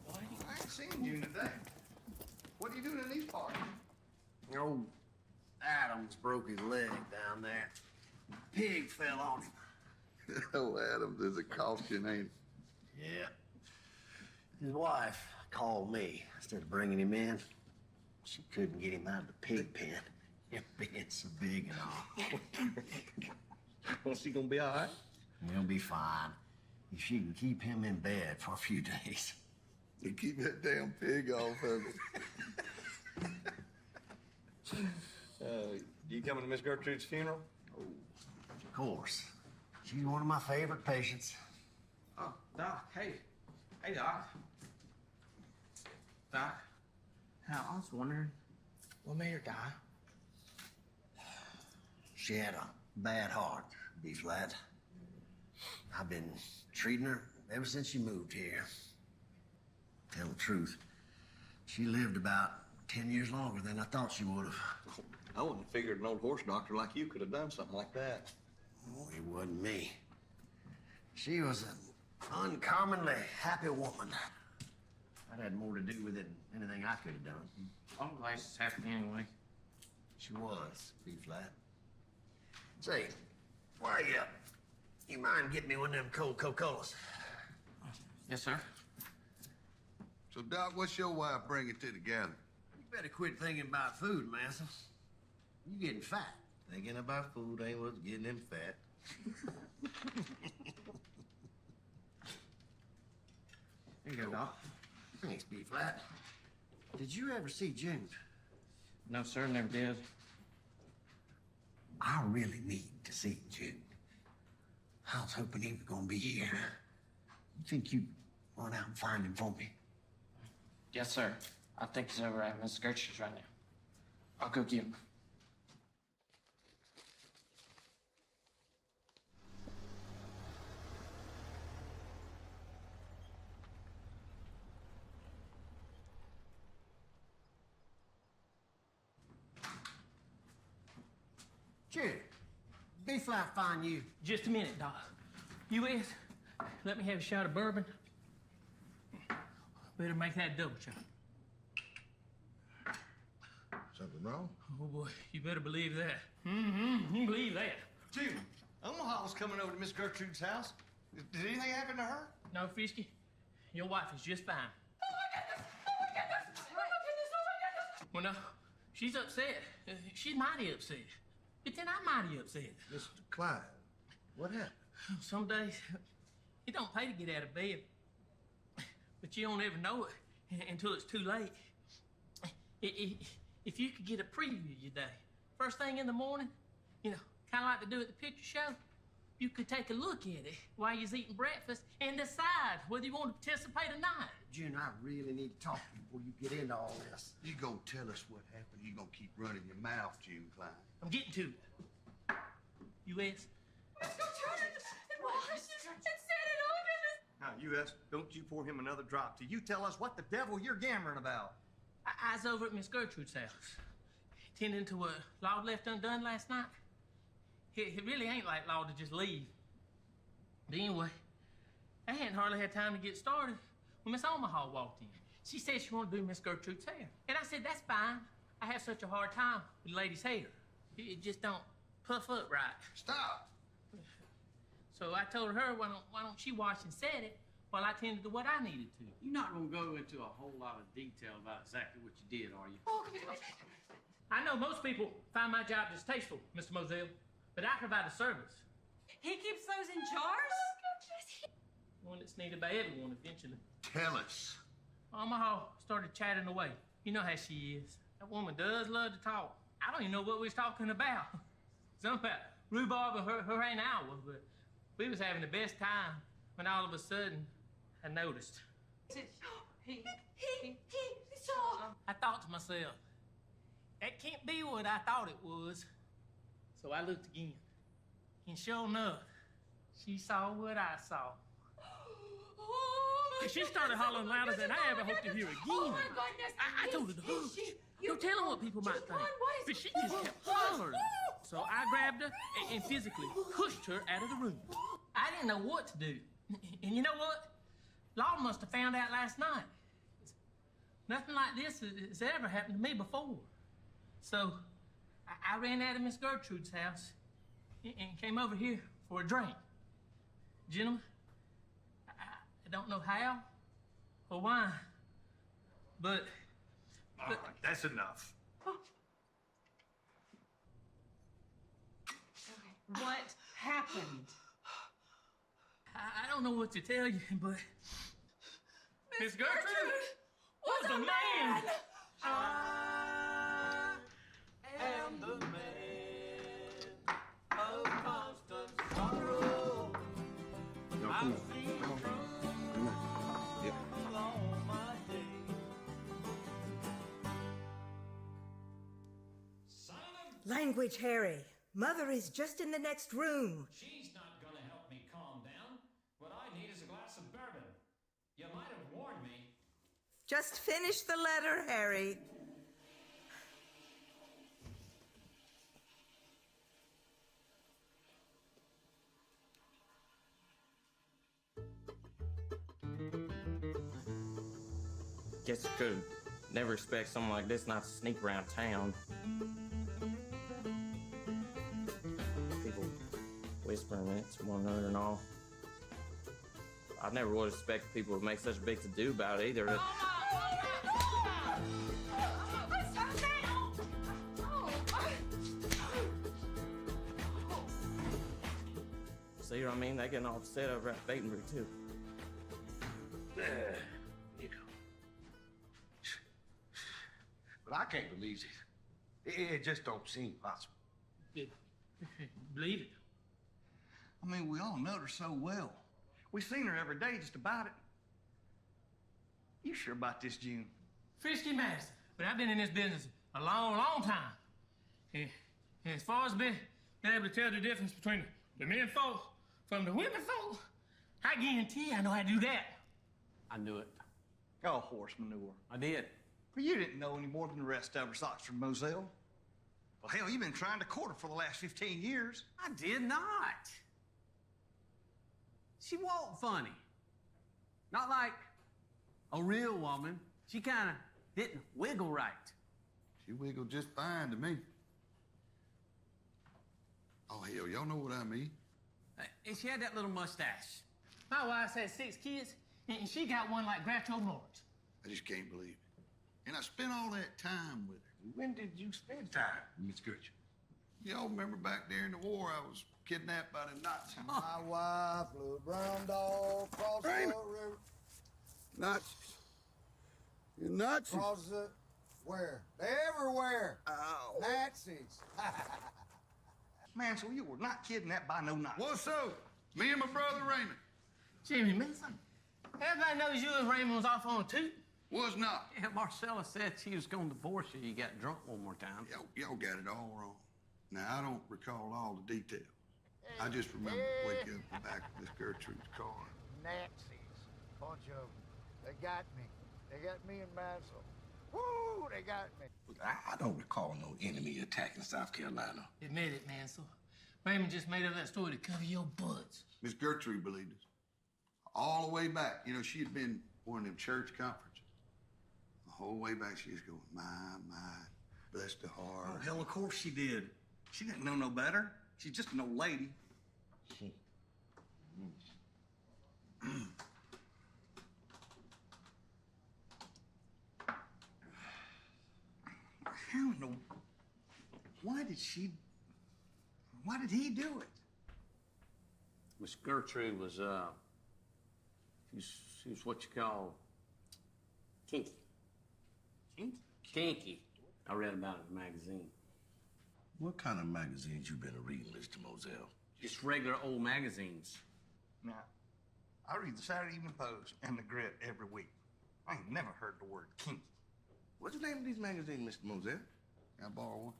I ain't seen you today. What are you doing in these parts?
Old Adams broke his leg down there. Pig fell on him.
Oh, Adams is a caution, ain't he?
Yeah. His wife called me instead of bringing him in. She couldn't get him out of the pig pen. Him being so big and all.
Well, she gonna be all right?
He'll be fine if she can keep him in bed for a few days.
You keep that damn pig off of it.
You coming to Miss Gertrude's funeral?
Of course. She's one of my favorite patients.
Oh, Doc, hey. Hey, Doc. Doc. Now, I was wondering, what made her die?
She had a bad heart, be flat. I've been treating her ever since she moved here. Tell the truth, she lived about 10 years longer than I thought she would have.
I wouldn't have figured an old horse doctor like you could have done something like that.
Oh, it wasn't me. She was an uncommonly happy woman. I'd had more to do with it than anything I could have done.
I'm glad she's happy anyway.
She was, be flat. Say, why you mind getting me one of them cold Coca-Colas?
Yes, sir.
So, Doc, what's your wife bringing to the gathering?
You better quit thinking about food, Massa. You getting fat.
Thinking about food ain't what's getting him fat.
Here you go, Doc.
Thanks, B-Flat. Did you ever see June?
No, sir, never did.
I really need to see June. I was hoping he was gonna be here. You think you'd run out and find him for me?
Yes, sir. I think he's over at Miss Gertrude's right now. I'll go get him.
June, B-Flat find you.
Just a minute, Doc. U.S., let me have a shot of bourbon. Better make that double shot.
Something wrong?
Oh, boy, you better believe that. Mm-hmm, you believe that.
June, Omaha was coming over to Miss Gertrude's house. Did anything happen to her?
No, Frisky, your wife is just fine. Well, no, she's upset. She's mighty upset. But then I'm mighty upset.
Mr. Klein, what happened?
Some days, it don't pay to get out of bed. But you don't ever know it until it's too late. If you could get a preview of your day, first thing in the morning, you know, kind of like they do at the picture show. You could take a look at it while you're eating breakfast and decide whether you want to participate or not.
June, I really need to talk to you before you get into all this.
You gonna tell us what happened? You gonna keep running your mouth, June Klein?
I'm getting to it. U.S.
Let's go turn it and wash it and set it on.
Now, U.S., don't you pour him another drop till you tell us what the devil you're gammering about.
I was over at Miss Gertrude's house, tending to a log left undone last night. It really ain't like law to just leave. But anyway, I hadn't hardly had time to get started when Miss Omaha walked in. She said she wanted to do Miss Gertrude's hair. And I said, that's fine. I have such a hard time with ladies' hair. It just don't puff up right.
Stop!
So I told her, why don't she wash and set it while I tended to what I needed to.
You're not gonna go into a whole lot of detail about exactly what you did, are you?
Oh, I know most people find my job distasteful, Mr. Moselle, but I provide a service.
He keeps those in jars?
One that's needed by everyone eventually.
Tell us.
Omaha started chatting away. You know how she is. That woman does love to talk. I don't even know what we was talking about. Something about rhubarb and her Aunt Alva, but we was having the best time when all of a sudden I noticed.
He saw.
I thought to myself, that can't be what I thought it was. So I looked again. And sure enough, she saw what I saw. And she started hollering louder than I ever hoped to hear again.
Oh my goodness!
I told her to hush. No telling what people might think. But she just kept hollering. So I grabbed her and physically pushed her out of the room. I didn't know what to do. And you know what? Law must have found out last night. Nothing like this has ever happened to me before. So I ran out of Miss Gertrude's house and came over here for a drink. Gentlemen, I don't know how or why, but...
All right, that's enough.
What happened?
I don't know what to tell you, but... Miss Gertrude was a man!
I am the man of constant sorrow.
No, come on. Come on. Come on. Yep.
All my days.
Language, Harry. Mother is just in the next room.
She's not gonna help me calm down. What I need is a glass of bourbon. You might have warned me.
Just finish the letter, Harry.
Guess you could never expect someone like this not to sneak around town. People whispering it to one another and all. I never would expect people to make such a big to-do about it either. See what I mean? They getting all upset over at Batenbury too.
There you go. But I can't believe it. It just don't seem possible.
Believe it.
I mean, we all know her so well. We've seen her every day just about it. You sure about this, June?
Frisky master, but I've been in this business a long, long time. And as far as being able to tell the difference between the men folk from the women folk, I guarantee I know how to do that.
I knew it.
Oh, horse manure.
I did.
Well, you didn't know any more than the rest of us, Oxford Moselle. Well, hell, you've been trying to court her for the last 15 years.
I did not. She walked funny. Not like a real woman. She kind of didn't wiggle right.
She wiggled just fine to me. Oh, hell, y'all know what I mean.
And she had that little mustache.
My wife's had 6 kids, and she got one like Groucho Marx.
I just can't believe it. And I spent all that time with her.
When did you spend time with Miss Gertrude?
Y'all remember back during the war, I was kidnapped by the Nazis.
My wife, little brown dog, cross the
Raymond.
river.
Nazis. You Nazis.
Cross the... Where? They're everywhere.
Ow.
Nazis.
Man, so you were not kidnapped by no knife.
What's so? Me and my brother Raymond.
Jimmy, man, everybody knows you and Raymond was off on a toot.
Was not.
Yeah, Marcella said she was gonna divorce you. You got drunk one more time.
Y'all got it all wrong. Now, I don't recall all the details. I just remember waking up in the back of Miss Gertrude's car.
Nazis, bunch of them. They got me. They got me and Mansell. Woo, they got me.
I don't recall no enemy attacking South Carolina.
Admit it, Mansell. Raymond just made up that story to cover your butts.
Miss Gertrude believed us. All the way back. You know, she had been one of them church conferences. The whole way back, she was going, my, bless the heart.
Oh, hell, of course she did. She didn't know no better. She's just an old lady. Hell no. Why did he do it?
Miss Gertrude was, she was what you call kinky.
Kinky?
Kinky. I read about it in a magazine.
What kind of magazines you been reading, Mr. Moselle?
Just regular old magazines.
Now, I read the Saturday Evening Post and the Grit every week. I ain't never heard the word kinky.
What's the name of these magazines, Mr. Moselle?
Can I borrow one?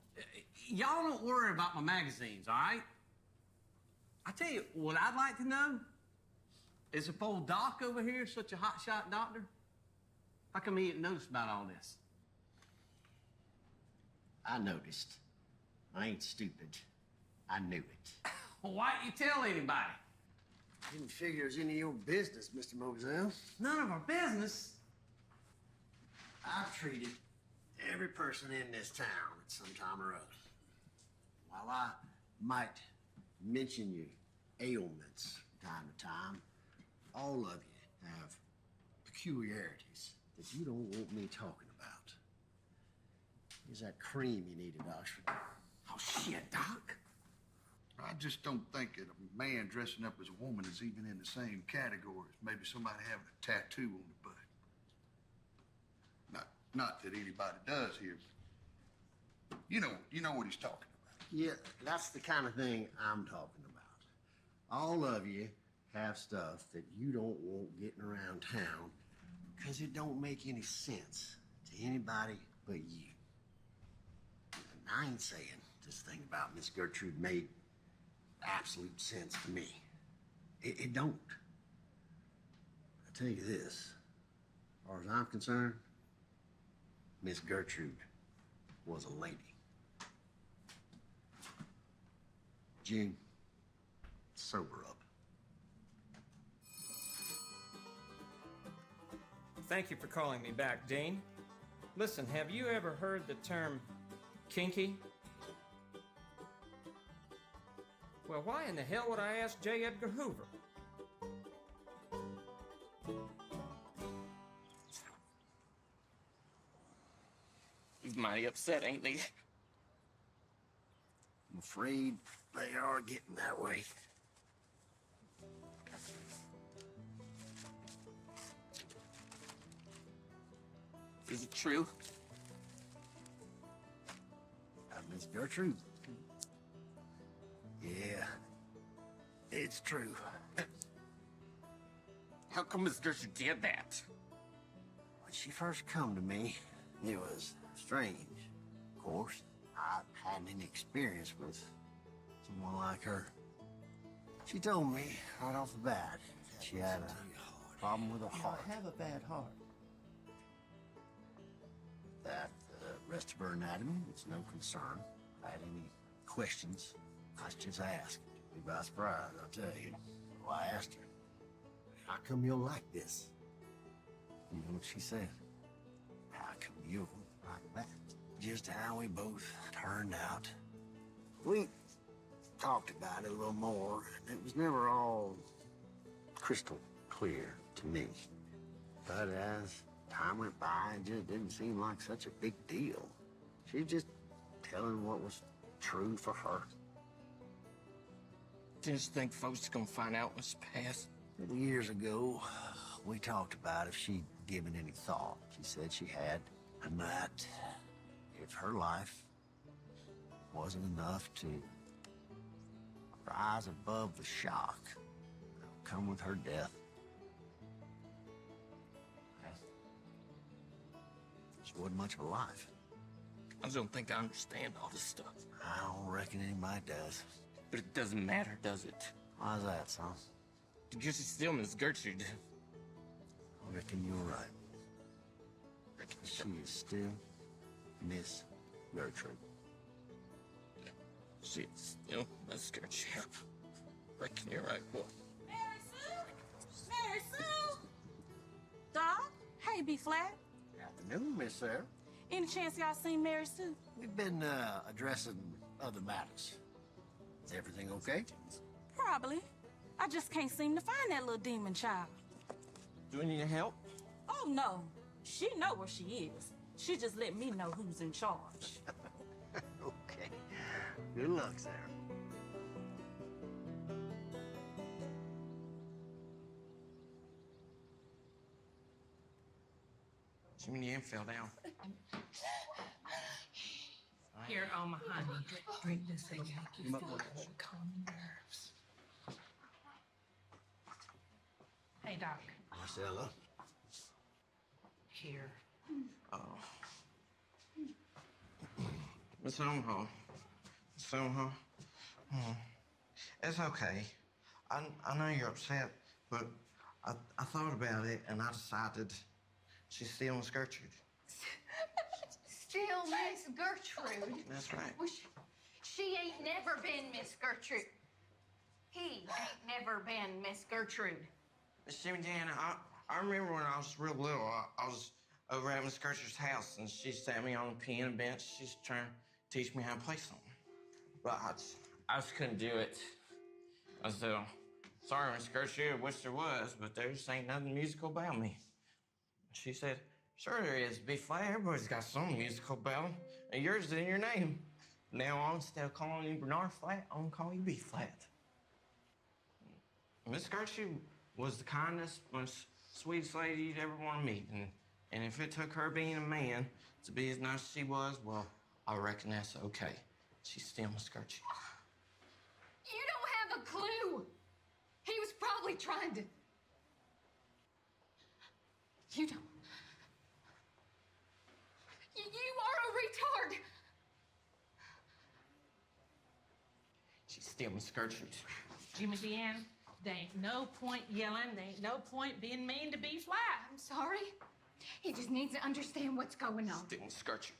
Y'all don't worry about my magazines, all right? I tell you, what I'd like to know is if old Doc over here is such a hotshot doctor, how come he didn't notice about all this?
I noticed. I ain't stupid. I knew it.
Well, why didn't you tell anybody?
Didn't figure it was any of your business, Mr. Moselle.
None of our business.
I've treated every person in this town at some time or other. While I might mention your ailments from time to time, all of you have peculiarities that you don't want me talking about. Here's that cream you needed, Oxford.
Oh, shit, Doc.
I just don't think that a man dressing up as a woman is even in the same category as maybe somebody having a tattoo on the butt. Not that anybody does here. You know what he's talking about.
Yeah, that's the kind of thing I'm talking about. All of you have stuff that you don't want getting around town because it don't make any sense to anybody but you. And I ain't saying this thing about Miss Gertrude made absolute sense to me. It don't. I tell you this, as far as I'm concerned, Miss Gertrude was a lady. June, sober up.
Thank you for calling me back, Dean. Listen, have you ever heard the term kinky? Well, why in the hell would I ask J. Edgar Hoover?
He's mighty upset, ain't he?
I'm afraid they are getting that way.
Is it true?
Miss Gertrude. Yeah, it's true.
How come Miss Gertrude did that?
When she first come to me, it was strange. Of course, I hadn't any experience with someone like her. She told me right off the bat that she had a problem with her heart.
I have a bad heart.
That the rest of her anatomy was no concern. If I had any questions, I was just asked. Be by surprise, I'll tell you. So I asked her, how come you're like this? You know what she said? How come you're like that? Just how we both turned out. We talked about it a little more. It was never all crystal clear to me. But as time went by, it just didn't seem like such a big deal. She was just telling what was true for her.
Just think folks are gonna find out what's past.
Years ago, we talked about if she'd given any thought. She said she had, and that if her life wasn't enough to rise above the shock that'll come with her death. She wasn't much of a life.
I don't think I understand all this stuff.
I don't reckon anybody does.
But it doesn't matter, does it?
Why's that, son?
Because she's still Miss Gertrude.
I reckon you're right. She is still Miss Gertrude.
She is still Miss Gertrude. Reckon you're right, boy.
Mary Sue? Mary Sue? Doc? Hey, B-Flat.
Afternoon, Miss Sarah.
Any chance y'all seen Mary Sue?
We've been addressing other matters. Is everything okay?
Probably. I just can't seem to find that little demon child.
Do we need help?
Oh, no. She know where she is. She just let me know who's in charge.
Okay. Good luck, Sarah.
Jimmy Ann fell down.
Here, my honey. Drink this and you calm your nerves. Hey, Doc.
Marcella.
Here.
Oh. Miss Omaha. Miss Omaha.
It's okay. I know you're upset, but I thought about it and I decided she's still Miss Gertrude.
Still Miss Gertrude.
That's right.
Well, she ain't never been Miss Gertrude. He ain't never been Miss Gertrude.
Miss Jimmy Dan, I remember when I was real little, I was over at Miss Gertrude's house and she sat me on a piano bench. She's trying to teach me how to play something. But I just couldn't do it. I said, sorry, Miss Gertrude, I wish there was, but there just ain't nothing musical about me. She said, sure there is, B-Flat. Everybody's got some musical about them, and yours is in your name. Now on, instead of calling you Bernard Flat, I'm gonna call you B-Flat. Miss Gertrude was the kindest, most sweetest lady you'd ever want to meet, and if it took her being a man to be as nice as she was, well, I reckon that's okay. She's still Miss Gertrude.
You don't have a clue. He was probably trying to... You don't... You are a retard.
She's still Miss Gertrude.
Jimmy Dan, there ain't no point yelling. There ain't no point being mean to B-Flat.
I'm sorry. He just needs to understand what's going on.
Still Miss Gertrude.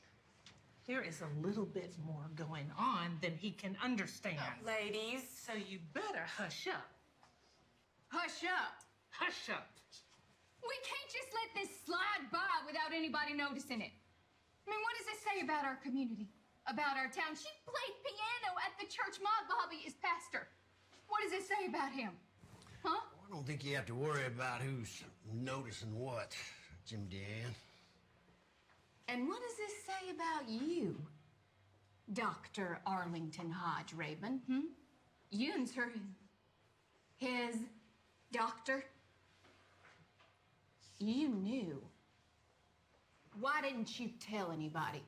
There is a little bit more going on than he can understand.
Ladies.
So you better hush up.
Hush up.
Hush up.
We can't just let this slide by without anybody noticing it. I mean, what does it say about our community? About our town? She played piano at the church. My Bobby is pastor. What does it say about him? Huh?
I don't think you have to worry about who's noticing what, Jim Dan.
And what does this say about you, Dr. Arlington Hodge Raven? You'n's his doctor? You knew. Why didn't you tell anybody?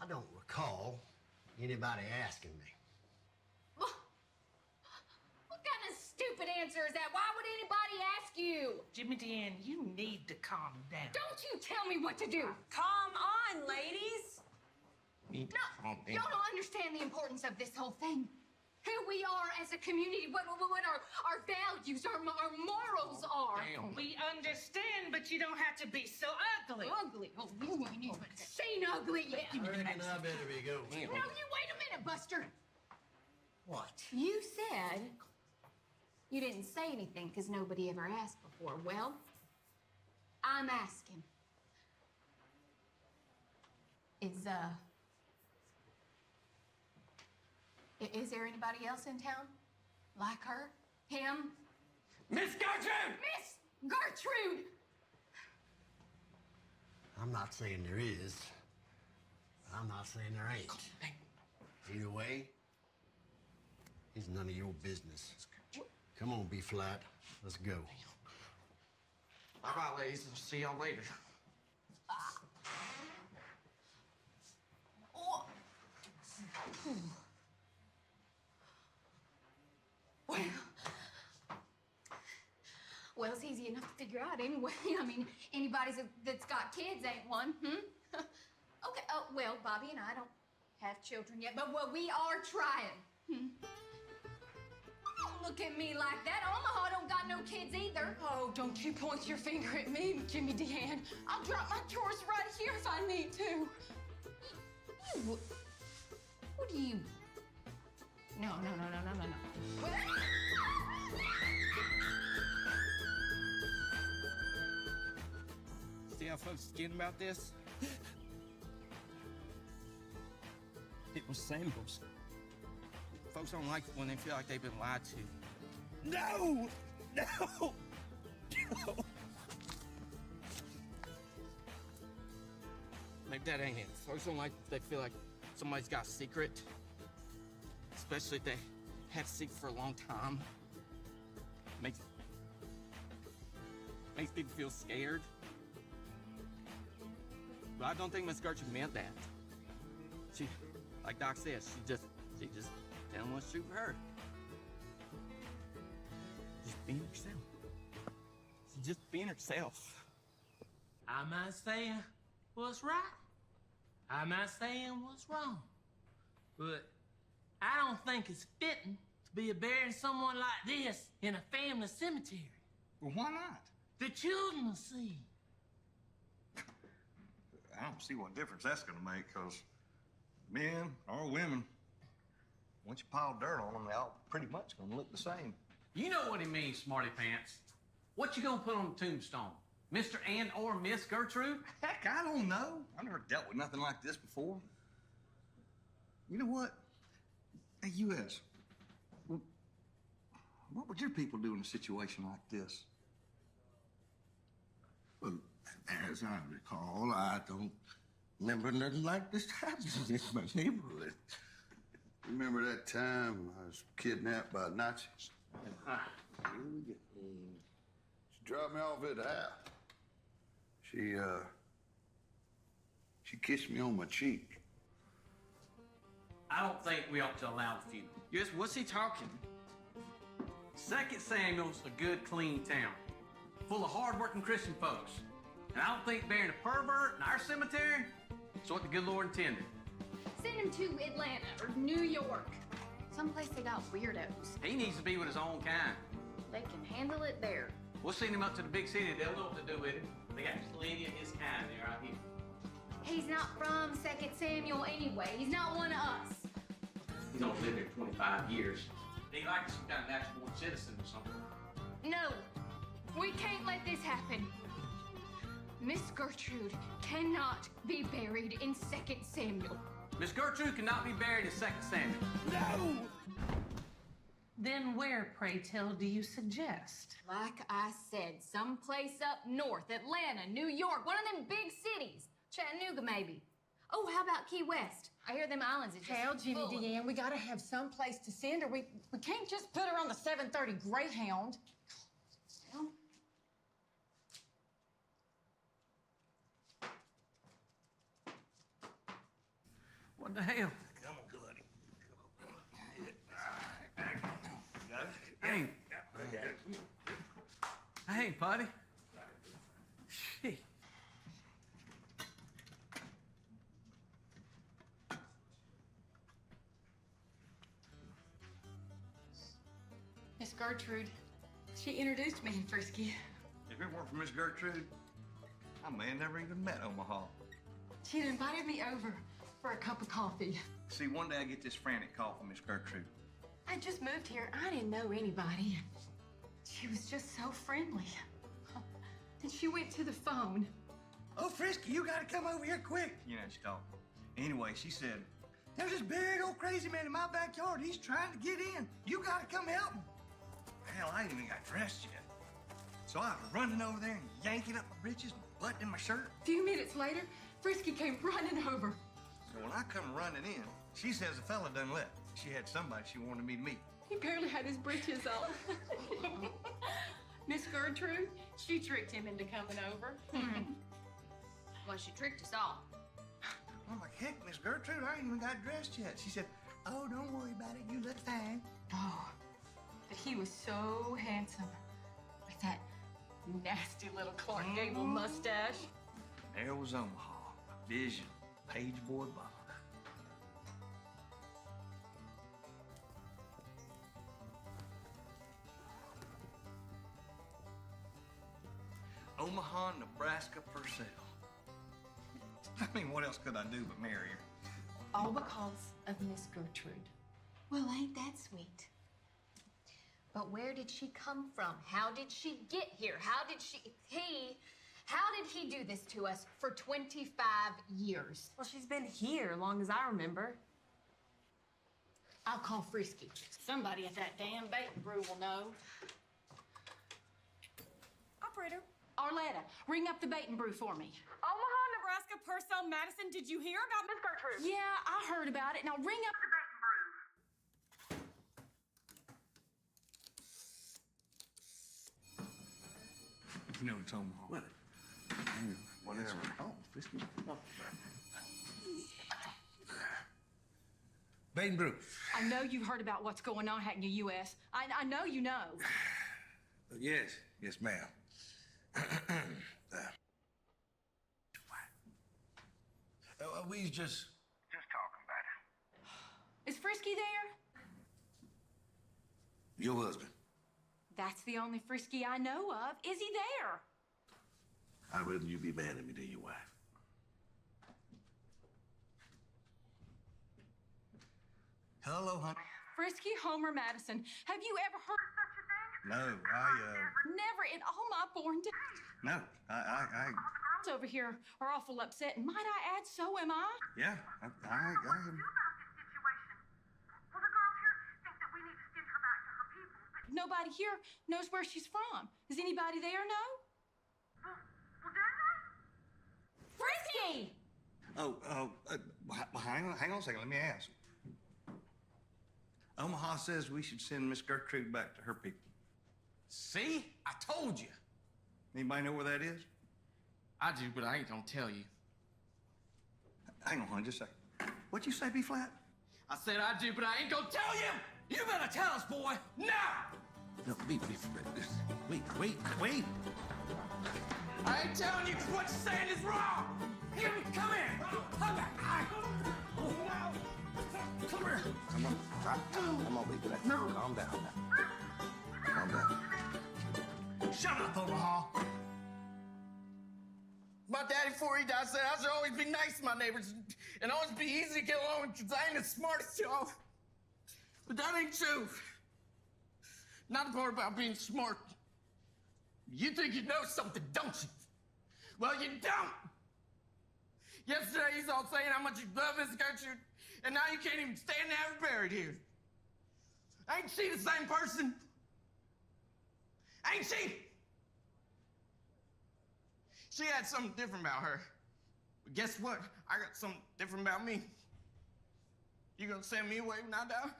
I don't recall anybody asking me.
What kind of stupid answer is that? Why would anybody ask you?
Jimmy Dan, you need to calm down.
Don't you tell me what to do.
Calm on, ladies.
No, y'all don't understand the importance of this whole thing. Who we are as a community, what our values, our morals are.
Damn. We understand, but you don't have to be so ugly.
Ugly? Oh, you ain't even seen ugly yet.
I reckon I better be going.
No, you wait a minute, Buster.
What?
You said you didn't say anything because nobody ever asked before. Well, I'm asking. Is there anybody else in town? Like her? Him?
Miss Gertrude!
Miss Gertrude!
I'm not saying there is. I'm not saying there ain't. Either way, it's none of your business. Come on, B-Flat. Let's go.
Bye-bye, ladies. I'll see y'all later.
easy enough to figure out anyway. I mean, anybody that's got kids ain't one, Okay, oh, well, Bobby and I don't have children yet, but we are trying. Don't look at me like that. Omaha don't got no kids either.
Oh, don't you point your finger at me, Jimmy Deanne. I'll drop my chores right here if I need to.
What do you... No.
See how folks is getting about this? It was samples. Folks don't like it when they feel like they've been lied to. No! No! No! Maybe that ain't it. Folks don't like if they feel like somebody's got a secret. Especially if they had a secret for a long time. Makes people feel scared. But I don't think Miss Gertrude meant that. She, like Doc says, she just didn't want to shoot for her. Just being herself. She's just being herself.
I might say what's right. I might say what's wrong. But I don't think it's fitting to be burying someone like this in a family cemetery.
Well, why not?
The children will see.
I don't see what difference that's gonna make, because men or women, once you pile dirt on them, they all pretty much gonna look the same.
You know what he means, smarty pants. What you gonna put on the tombstone? Mr. and or Miss Gertrude?
Heck, I don't know. I've never dealt with nothing like this before. You know what? Hey, U.S., what would your people do in a situation like this?
Well, as I recall, I don't remember nothing like this happening in my neighborhood.
Remember that time I was kidnapped by Nazis? She dropped me off at the house. She kissed me on my cheek.
I don't think we ought to allow the funeral.
Yes, what's he talking?
2nd Samuel's a good, clean town, full of hard-working Christian folks. And I don't think burying a pervert in our cemetery is what the good Lord intended.
Send him to Atlanta or New York. Someplace they got weirdos.
He needs to be with his own kind.
They can handle it there.
We'll send him up to the big city. They'll know what to do with him. They got plenty of his kind there out here.
He's not from 2nd Samuel anyway. He's not one of us.
He's only lived here 25 years. He likes some kind of natural-born citizen or something.
No, we can't let this happen. Miss Gertrude cannot be buried in 2nd Samuel.
Miss Gertrude cannot be buried in 2nd Samuel.
No!
Then where, pray tell, do you suggest?
Like I said, someplace up north, Atlanta, New York, one of them big cities. Chattanooga, maybe. Oh, how about Key West? I hear them islands are just
Hell, Jimmy
full of-
Deanne, we gotta have some place to send her. We can't just put her on the 7:30 Greyhound.
Well,
What the hell?
Come on, buddy.
Hey, buddy. Shit.
Miss Gertrude, she introduced me in Frisky.
If it weren't for Miss Gertrude, I may have never even met Omaha.
She'd invited me over for a cup of coffee.
See, one day I get this frantic call from Miss Gertrude.
I just moved here. I didn't know anybody. She was just so friendly. And she went to the phone.
Oh, Frisky, you gotta come over here quick. You know, she talked. Anyway, she said, there's this big old crazy man in my backyard. He's trying to get in. You gotta come help him. Hell, I ain't even got dressed yet. So I was running over there and yanking up my breeches and buttoning my shirt.
A few minutes later, Frisky came running over.
So when I come running in, she says the fella done left. She had somebody she wanted me to meet.
He barely had his breeches on. Miss Gertrude, she tricked him into coming over.
well, she tricked us all.
I'm like, heck, Miss Gertrude, I ain't even got dressed yet. She said, oh, don't worry about it. You look fine.
Oh, but he was so handsome with that Nasty little Clark Gable mustache.
There was Omaha, vision, pageboard Bob. Omaha, Nebraska for sale. I mean, what else could I do but marry her?
All because of Miss Gertrude.
Well, ain't that sweet? But where did she come from? How did she get here? How did he do this to us for 25 years?
Well, she's been here long as I remember.
I'll call Frisky. Somebody at that damn bait brew will know. Operator, Arletta, ring up the bait and brew for me.
Omaha, Nebraska, Purcell, Madison, did you hear about Miss Gertrude?
Yeah, I heard about it. Now ring up the bait and brew.
You know it's Omaha.
What?
Whatever.
Oh, Frisky. Bait and brew.
I know you heard about what's going on out in the U.S. I know you know.
Yes, ma'am. We just talking about it.
Is Frisky there?
Your husband.
That's the only Frisky I know of. Is he there?
I'd rather you be man than me than your wife.
Hello, honey.
Frisky Homer Madison. Have you ever heard of such a thing?
No,
Never in all my born days.
no,
All the girls over here are awful upset, and might I add, so am I.
yeah, I
What do you do about this situation? Well, the girls here think that we need to send her back to her people, but nobody here knows where she's from. Does anybody there know? Well, do they? Frisky!
Hang on a second, let me ask. Omaha says we should send Miss Gertrude back to her people.
See? I told you.
Anybody know where that is?
I do, but I ain't gonna tell you.
Hang on, honey, just a second. What'd you say, B-flat?
I said I do, but I ain't gonna tell you! You better tell us, boy! Now!
No, wait.
I ain't telling you 'cause what you're saying is wrong! Here, come here! Come here! Come here!
Come on, baby. No. Calm down now. Calm down.
Shut up, Omaha!
My daddy, before he died, said I should always be nice to my neighbors and always be easy to get along with because I ain't the smartest y'all. But that ain't true. Not the part about being smart. You think you know something, don't you? Well, you don't. Yesterday, he's all saying how much you love Miss Gertrude, and now you can't even stand to have her buried here. Ain't she the same person? Ain't she? She had something different about her. But guess what? I got something different about me. You gonna send me away when I die?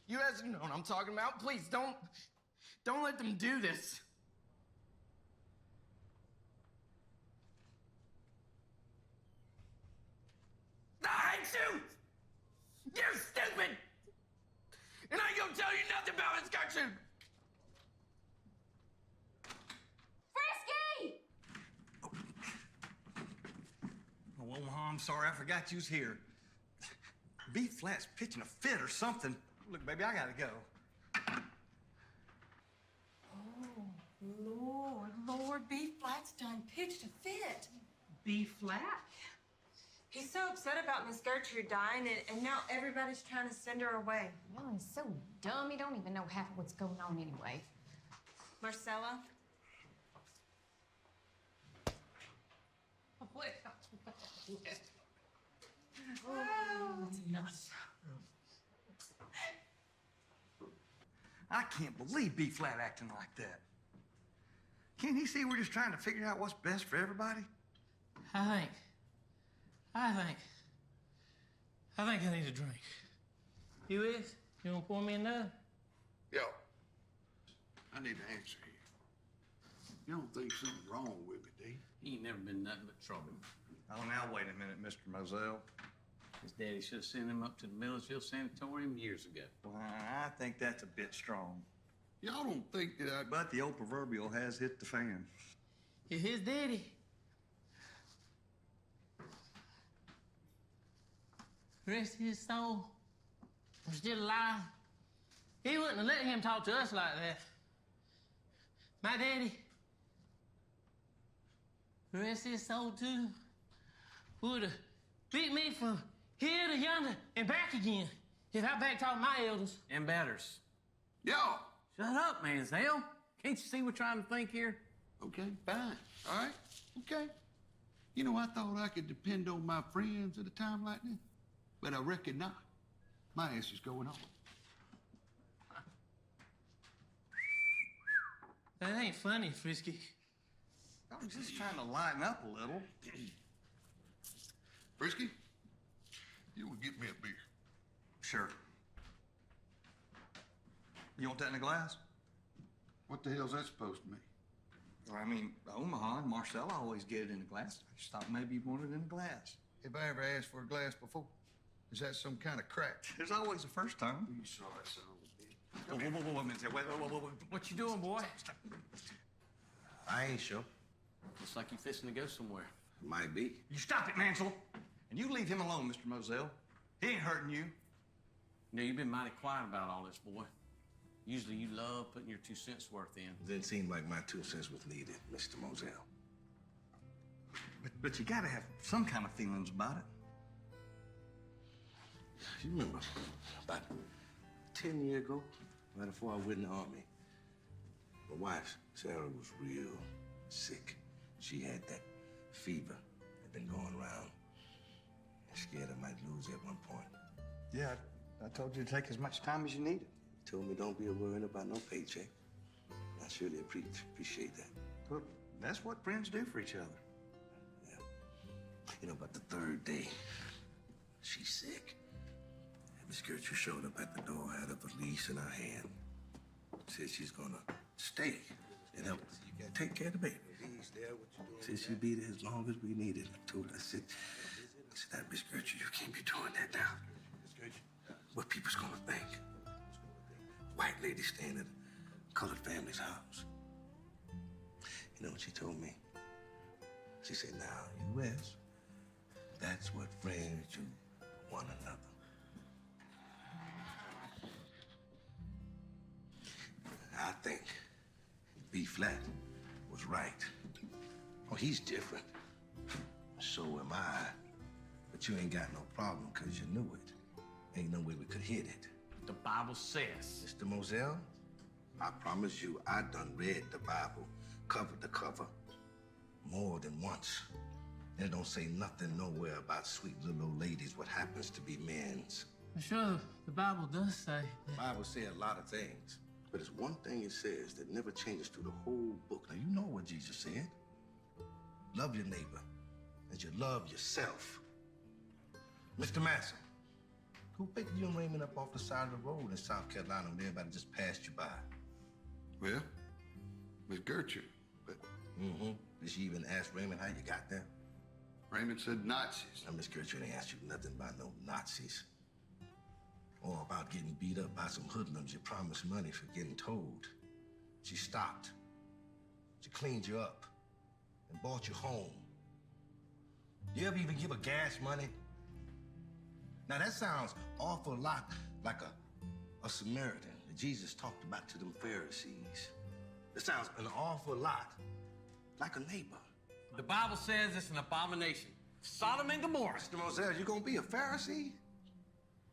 You guys know what I'm talking about. Please don't let them do this. I hate you! You're stupid! And I ain't gonna tell you nothing about Miss Gertrude!
Frisky!
Oh, Omaha, I'm sorry, I forgot you was here. B-flat's pitching a fit or something. Look, baby, I gotta go.
Oh, Lord, B-flat's done pitched a fit.
B-flat?
He's so upset about Miss Gertrude dying, and now everybody's trying to send her away.
Well, he's so dumb, he don't even know half of what's going on anyway.
Marcella?
Nuts.
I can't believe B-flat acting like that. Can't he see we're just trying to figure out what's best for everybody?
I think I need a drink. You is? You wanna pour me another?
Yo, I need an answer here. You don't think something's wrong with me, do you?
He ain't never been nothing but trouble.
Oh, now wait a minute, Mr. Moselle.
His daddy should have sent him up to the Millersville Sanatorium years ago.
Well, I think that's a bit strong.
Y'all don't think that I...
But the old proverbial has hit the fan.
If his daddy rest his soul was still alive, he wouldn't have let him talk to us like that. My daddy, rest his soul too, would have beat me from here to yonder and back again if I backtalked my elders.
And betters.
Yo!
Shut up, Manziel. Can't you see we're trying to think here?
Okay, fine. All right, okay. You know, I thought I could depend on my friends at a time like this, but I reckon not. My ass is going home.
That ain't funny, Frisky.
I was just trying to lighten up a little.
Frisky, you will get me a beer.
Sure. You want that in a glass?
What the hell's that supposed to mean?
Well, I mean, Omaha and Marcella always get it in a glass. I just thought maybe you wanted it in a glass.
Have I ever asked for a glass before? Is that some kind of crack?
There's always a first time.
You saw it, son of a bitch.
Whoa. What you doing, boy?
I ain't sure.
Looks like you fixing to go somewhere.
Might be.
You stop it, Mansell. And you leave him alone, Mr. Moselle. He ain't hurting you.
You know, you've been mighty quiet about all this, boy. Usually you love putting your 2 cents worth in.
It didn't seem like my 2 cents was needed, Mr. Moselle.
But you gotta have some kind of feelings about it.
You remember, about 10 years ago, right before I went in the Army, my wife, Sarah, was real sick. She had that fever that been going around. Scared I might lose it at one point.
Yeah, I told you to take as much time as you needed.
You told me don't be worrying about no paycheck. I surely appreciate that.
Well, that's what friends do for each other.
Yeah. You know, about the third day, she's sick. Miss Gertrude showed up at the door, had a valise in her hand. Said she's gonna stay and help take care of the baby. Said she'd be there as long as we needed. I told her, I said, that Miss Gertrude, you can't be doing that now. What people's gonna think? White lady staying at a colored family's house. You know what she told me? She said, now, U.S., that's what friends do one another. I think B-flat was right. Oh, he's different. So am I. But you ain't got no problem because you knew it. Ain't no way we could hit it.
The Bible says.
Mr. Moselle, I promise you, I done read the Bible, cover to cover, more than once. And it don't say nothing nowhere about sweet little old ladies, what happens to be men's.
Sure, the Bible does say
The Bible says a lot of things, but it's one thing it says that never changes through the whole book. Now, you know what Jesus said. Love your neighbor as you love yourself. Mr. Massey, who picked you and Raymond up off the side of the road in South Carolina when everybody just passed you by?
Well, Miss Gertrude, but...
Did she even ask Raymond how you got there?
Raymond said Nazis.
Now, Miss Gertrude ain't asked you nothing about no Nazis. Or about getting beat up by some hoodlums you promised money for getting told. She stopped. She cleaned you up and brought you home. You ever even give her gas money? Now, that sounds awful lot like a Samaritan that Jesus talked about to them Pharisees. It sounds an awful lot like a neighbor.
The Bible says it's an abomination. Sodom and Gomorrah.
Mr. Moselle, you gonna be a Pharisee?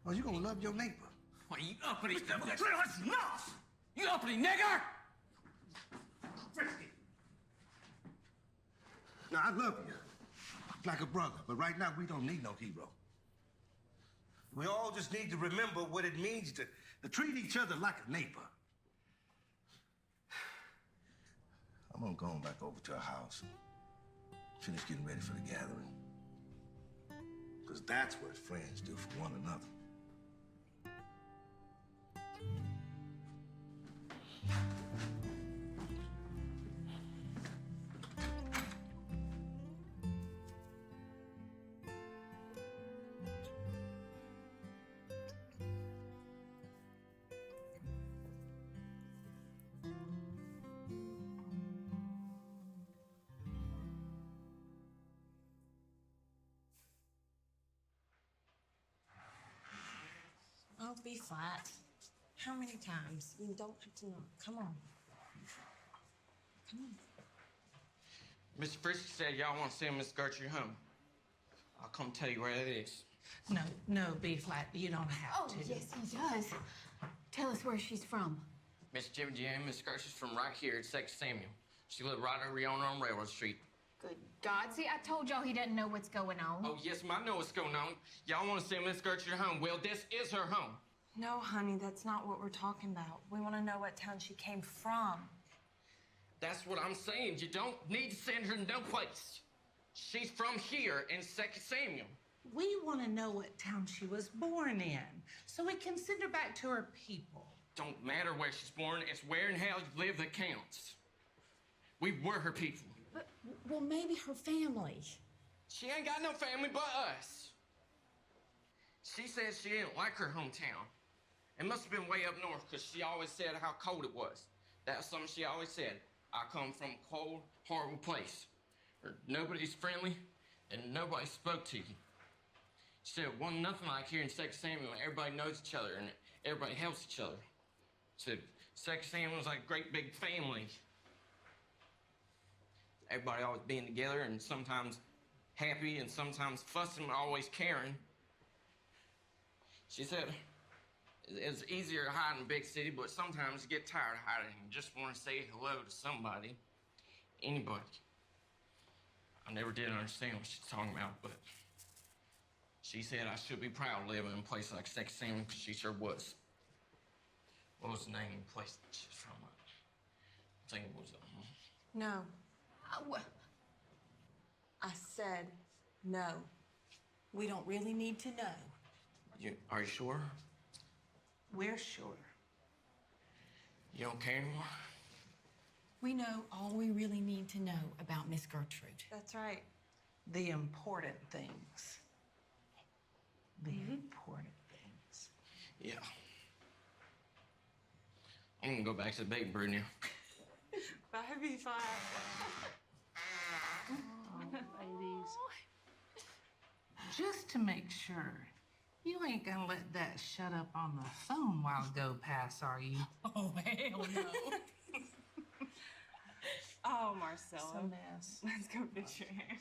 Or you gonna love your neighbor?
Why, you uppity... That's enough! You uppity nigger!
Now, I love you like a brother, but right now we don't need no hero. We all just need to remember what it means to treat each other like a neighbor. I'm gonna go on back over to our house and finish getting ready for the gathering. Because that's what friends do for one another.
be flat. How many times? You don't have to knock. Come on. Come on.
Mr. Frisky said y'all want to send Miss Gertrude home. I'll come tell you where it is.
No, B flat. You don't have to.
Yes, he does. Tell us where she's from.
Miss Jim Jim, Miss Gertrude's from right here at 2nd Samuel. She lived right over yonder on Railroad Street.
Good God. See, I told y'all he doesn't know what's going on.
Oh, yes, I know what's going on. Y'all want to send Miss Gertrude home. Well, this is her home.
No, honey, that's not what we're talking about. We want to know what town she came from.
That's what I'm saying. You don't need to send her no place. She's from here in 2nd Samuel.
We want to know what town she was born in, so we can send her back to her people.
Don't matter where she's born. It's where and how you live that counts. We were her people.
But, well, maybe her family.
She ain't got no family but us. She said she didn't like her hometown. It must have been way up north, because she always said how cold it was. That's something she always said. I come from a cold, horrible place where nobody's friendly and nobody spoke to you. She said, it wasn't nothing like here in 2nd Samuel. Everybody knows each other and everybody helps each other. She said, 2nd Samuel was like a great big family. Everybody always being together and sometimes happy and sometimes fussing, but always caring. She said, it's easier to hide in a big city, but sometimes you get tired of hiding and just want to say hello to somebody, anybody. I never did understand what she's talking about, but she said I should be proud to live in a place like 2nd Samuel, because she sure was. What was the name of the place that she's from? I think it was,
No. I said no.
We don't really need to know.
Are you sure?
We're sure.
You don't care anymore?
We know all we really need to know about Miss Gertrude.
That's right.
The important things. The important things.
Yeah. I'm gonna go back to the baby brood now.
Bye, B flat.
Ladies. Just to make sure, you ain't gonna let that shut up on the phone while it go past, are you?
Oh, hell no. Oh, Marcella.
It's a mess.
Let's go fix your hair.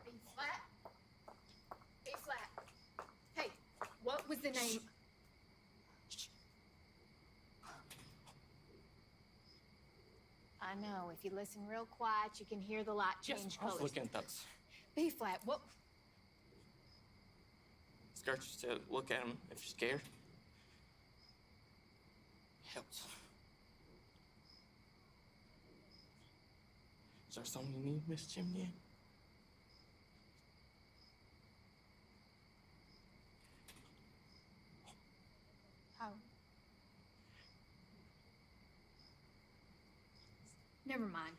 B flat. B flat. Hey, what was the name? I know. If you listen real quiet, you can hear the light change
Yes, I was
colors.
looking at those.
B flat. What?
Gertrude said, look at him if you're scared. Helps. Is there something you need, Miss Jim Jim?
Oh. Never mind.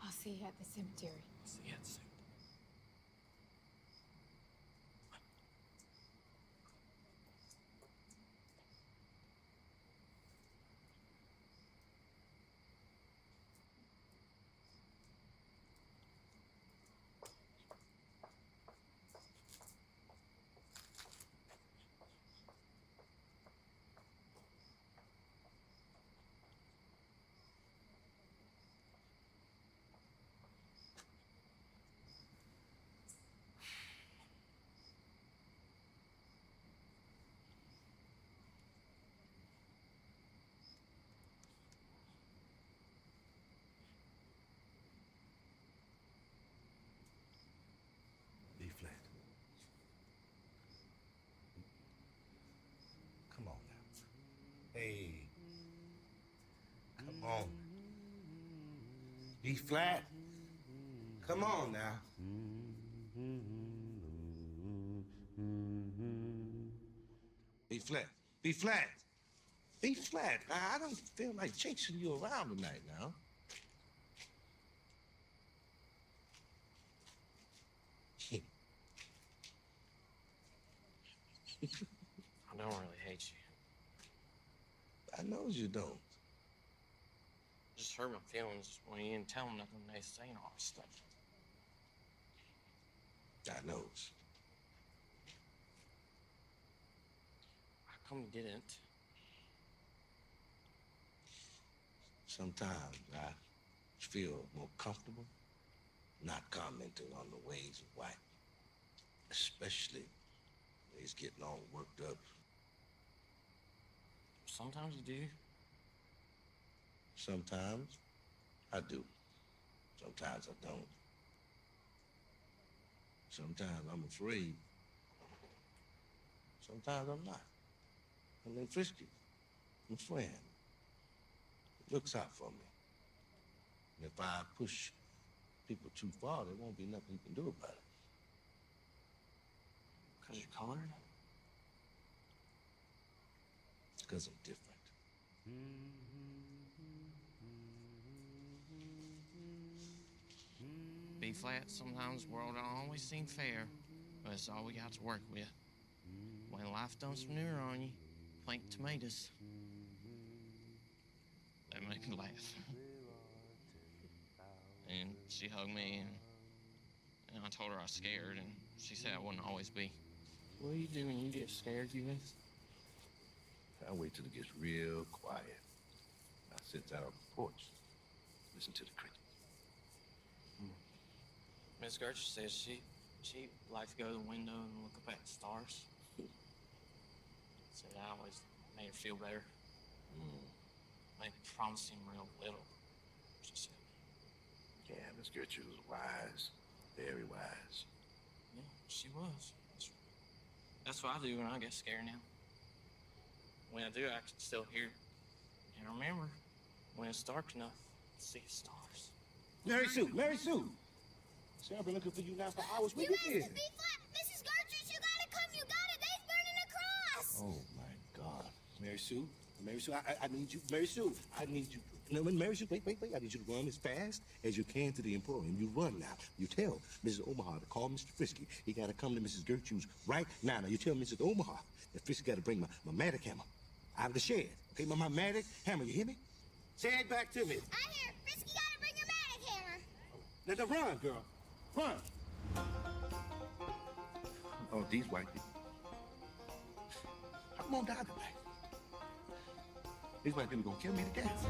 I'll see you at the cemetery.
See you at the cemetery.
B flat. Come on now. Hey. Come on. B flat. Come on now. B flat. B flat. B flat. I don't feel like chasing you around tonight now.
I knows you don't.
Just hurt my feelings when you didn't tell them nothing. They saying all this stuff.
I knows.
How come you didn't?
Sometimes I feel more comfortable not commenting on the ways of white, especially when he's getting all worked up.
Sometimes you do.
Sometimes I do. Sometimes I don't. Sometimes I'm afraid. Sometimes I'm not. And then Frisky, my friend, looks out for me. And if I push people too far, there won't be nothing you can do about it.
Because you're colored?
Because I'm different.
B-flat, sometimes the world don't always seem fair, but it's all we got to work with. When life dumps manure on you, plant tomatoes. That make me laugh. And she hugged me, and I told her I was scared, and she said I wouldn't always be. What do you do when you get scared, you guys?
I wait till it gets real quiet. I sit out on the porch, listen to the crickets.
Miss Gertrude says she likes to go to the window and look up at the stars. Said I always made her feel better. Made me promise him real little, she said.
Yeah, Miss Gertrude was wise, very wise.
Yeah, she was. That's what I do when I get scared now. When I do, I can still hear and remember when it's dark enough to see the stars.
Mary Sue, Mary Sue! See, I've been looking for you now for hours. Where you been?
Mrs. Gertrude, you gotta come. You got it. They's burning a cross.
Oh, my God. Mary Sue, I need you. Mary Sue, I need you. No, Mary Sue, wait. I need you to run as fast as you can to the Emporium. You run now. You tell Mrs. Omaha to call Mr. Frisky. He got to come to Mrs. Gertrude's right now. Now, you tell Mrs. Omaha that Frisky got to bring my magic hammer out of the shed. Okay, my magic hammer. You hear me? Say it back to me.
I hear Frisky gotta bring your magic hammer.
Now, run, girl. Run. Oh, these white people. I'm gonna die tonight. These white people gonna kill me to death.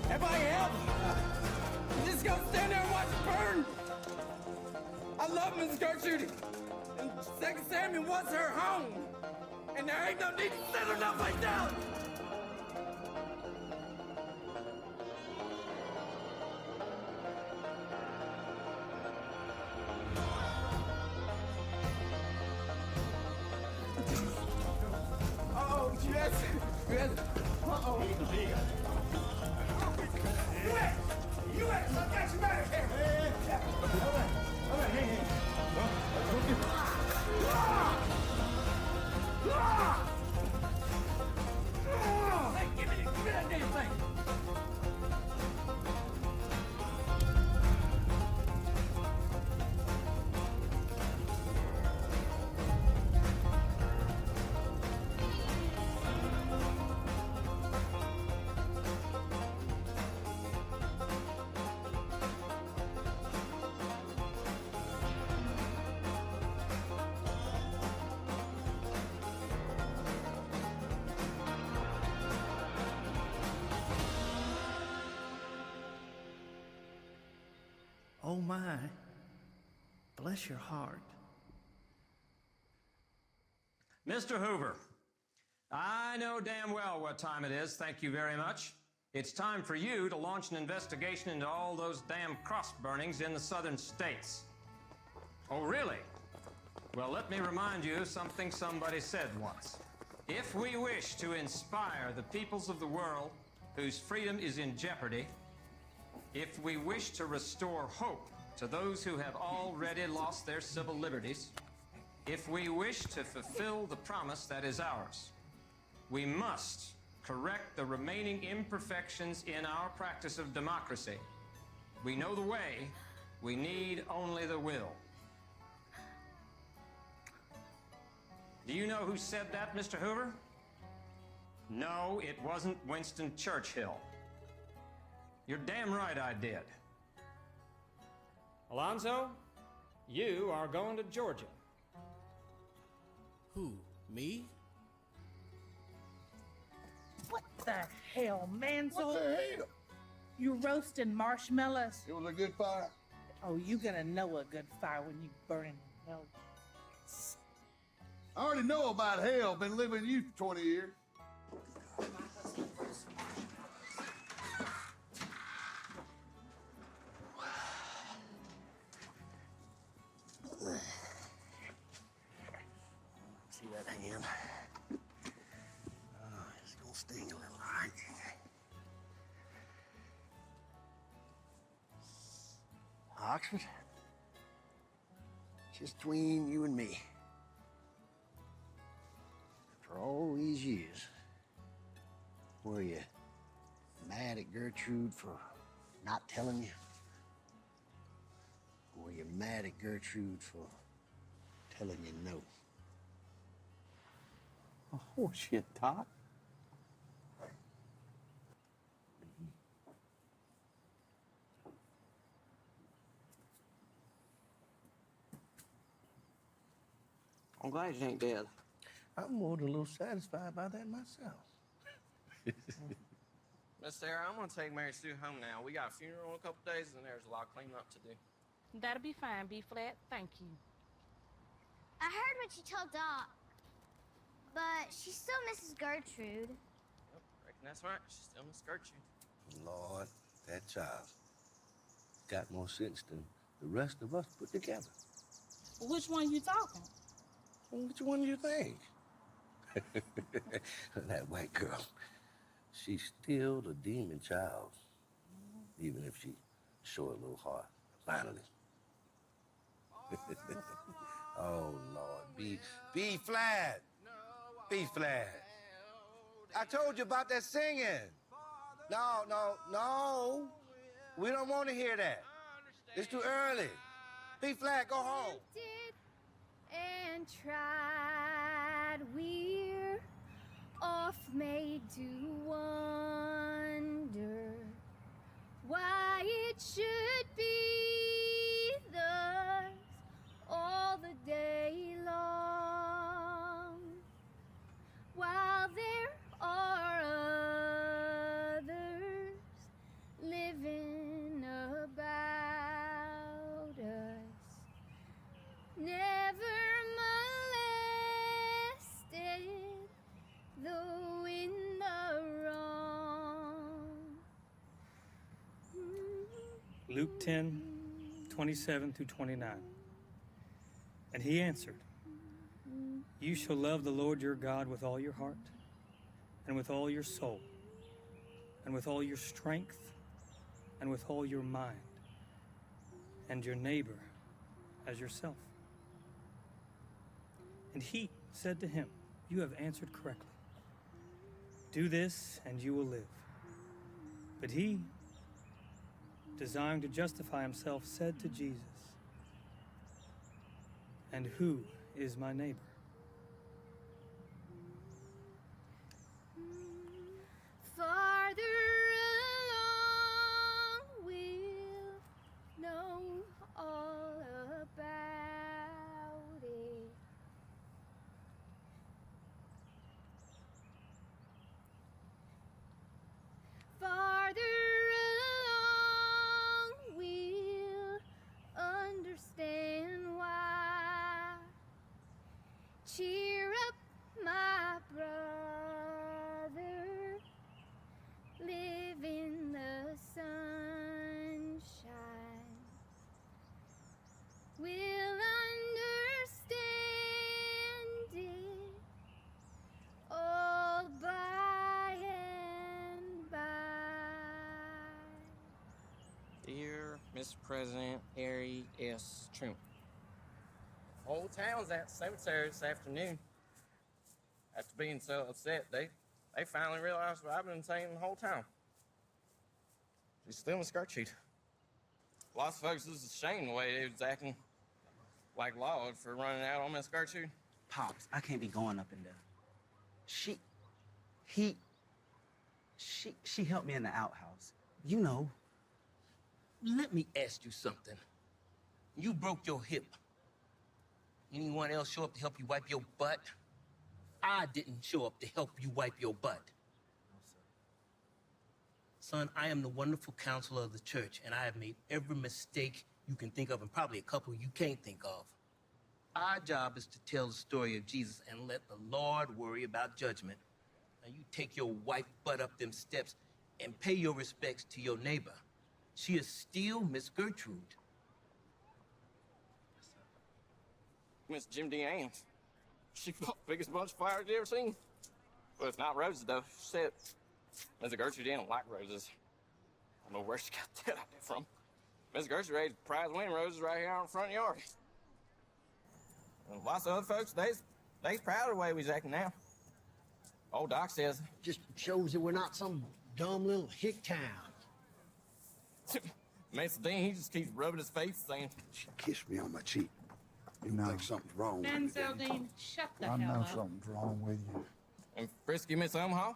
Everybody help! You just gonna stand there and watch it burn? I love Miss Gertrude. And 2 Samuel was her home. And there ain't no need to set her no place down. Uh-oh, yes. Uh-oh. You wait, I got you back here. All right, hey. Hey, give me that damn thing.
my. Bless your heart.
Mr. Hoover, I know damn well what time it is, thank you very much. It's time for you to launch an investigation into all those damn cross burnings in the southern states. Oh, really? Well, let me remind you something somebody said once. If we wish to inspire the peoples of the world whose freedom is in jeopardy, if we wish to restore hope to those who have already lost their civil liberties, if we wish to fulfill the promise that is ours, we must correct the remaining imperfections in our practice of democracy. We know the way, we need only the will. Do you know who said that, Mr. Hoover? No, it wasn't Winston Churchill. You're damn right I did. Alonzo, you are going to Georgia.
Who, me?
What the hell, Mansell?
What the hell?
You roasting marshmallows?
It was a good fire.
Oh, you gonna know a good fire when you burning in hell.
I already know about hell. Been living with you for 20 years.
See that hand? It's gonna sting a little, all right? Oxford? Just between you and me. For all these years, were you mad at Gertrude for not telling you? Or were you mad at Gertrude for telling you no?
Oh, shit, Doc.
I'm glad you ain't dead.
I'm more than a little satisfied by that myself.
Miss Sarah, I'm gonna take Mary Sue home now. We got a funeral in a couple days, and there's a lot of cleaning up to do.
That'll be fine, B-flat. Thank you.
I heard what you told Doc, but she still misses Gertrude.
Yep, reckon that's right. She's still Miss Gertrude.
Lord, that child got more sense than the rest of us put together.
Which one you talking?
Which one do you think? That white girl, she's still the demon child, even if she show a little hard, finally. Oh, Lord, B flat. B flat. I told you about that singing. No. We don't want to hear that. It's too early. B flat, go home.
And tried, we're oft made to wonder why it should be thus all the day long, while there are others living about us, never molested, though in the wrong.
Luke 10:27 through 29. And he answered, "You shall love the Lord your God with all your heart, and with all your soul, and with all your strength, and with all your mind, and your neighbor as yourself." And he said to him, "You have answered correctly. Do this, and you will live." But he, desiring to justify himself, said to Jesus, "And who is my neighbor?"
Farther along, we'll know all about it. Farther along, we'll Cheer up, my brother. Live in the sunshine. We'll understand it all by and by.
Dear Mr. President Harry S. Truman, whole town's at the cemetery this afternoon. After being so upset, they finally realized what I've been saying the whole time. She's still Miss Gertrude. Lots of folks was ashamed the way they was acting like Lord for running out on Miss Gertrude.
Pops, I can't be going up in there. She helped me in the outhouse. You know.
Let me ask you something. You broke your hip. Anyone else show up to help you wipe your butt? I didn't show up to help you wipe your butt. Son, I am the wonderful counselor of the church, and I have made every mistake you can think of, and probably a couple you can't think of. Our job is to tell the story of Jesus and let the Lord worry about judgment. Now you take your white butt up them steps and pay your respects to your neighbor. She is still Miss Gertrude.
Miss Jim D. Ames. She fought the biggest bunch of flowers you ever seen. Well, it's not roses, though. She said Miss Gertrude didn't like roses. I don't know where she got that idea from. Miss Gertrude raised prize winning roses right here out in the front yard. And lots of other folks, they's proud of the way we's acting now. Old Doc says...
Just shows that we're not some dumb little hick town.
Mason Dean, he just keeps rubbing his face saying...
She kissed me on my cheek. You think something's wrong with me.
Denzel, shut the
I
hell
know
up.
something's wrong with you.
And Frisky Miss Omaha,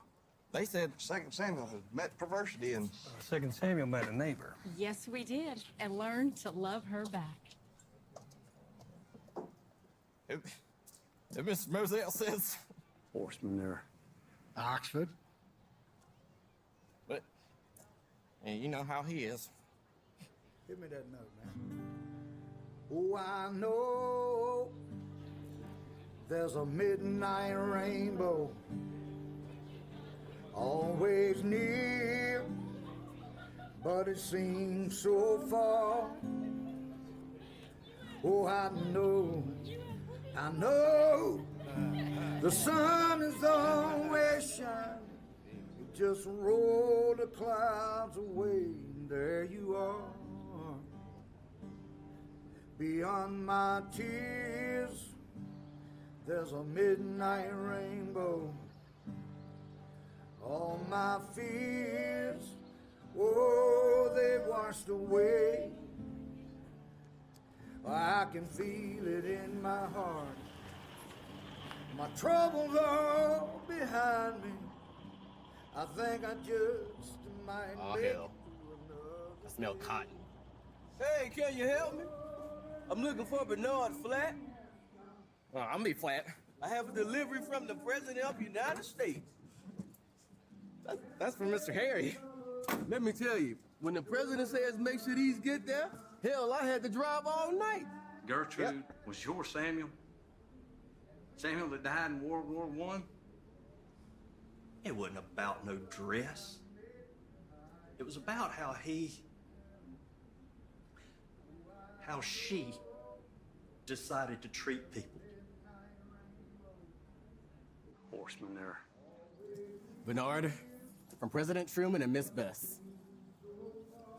they said...
2 Samuel has met perversity and...
2 Samuel met a neighbor.
Yes, we did, and learned to love her back.
If Mr. Moselle says...
Horseman there. Oxford.
But, and you know how he is.
Give me that note, man. Oh, I know there's a midnight rainbow always near, but it seems so far. Oh, I know the sun is always shining. You just roll the clouds away, and there you are. Beyond my tears, there's a midnight rainbow. All my fears, oh, they've washed away. I can feel it in my heart. My troubles are behind me. I think I just might make
hell. I smell cotton.
Hey, can you help me? I'm looking for Bernard Flat.
Well, I'm be flat.
I have a delivery from the President of the United States.
That's from Mr. Harry.
Let me tell you, when the President says make sure these get there, hell, I had to drive all night.
Gertrude was your Samuel? Samuel that died in World War I?
It wasn't about no dress. It was about how she decided to treat people.
Horseman there.
Bernard, from President Truman and Miss Bess.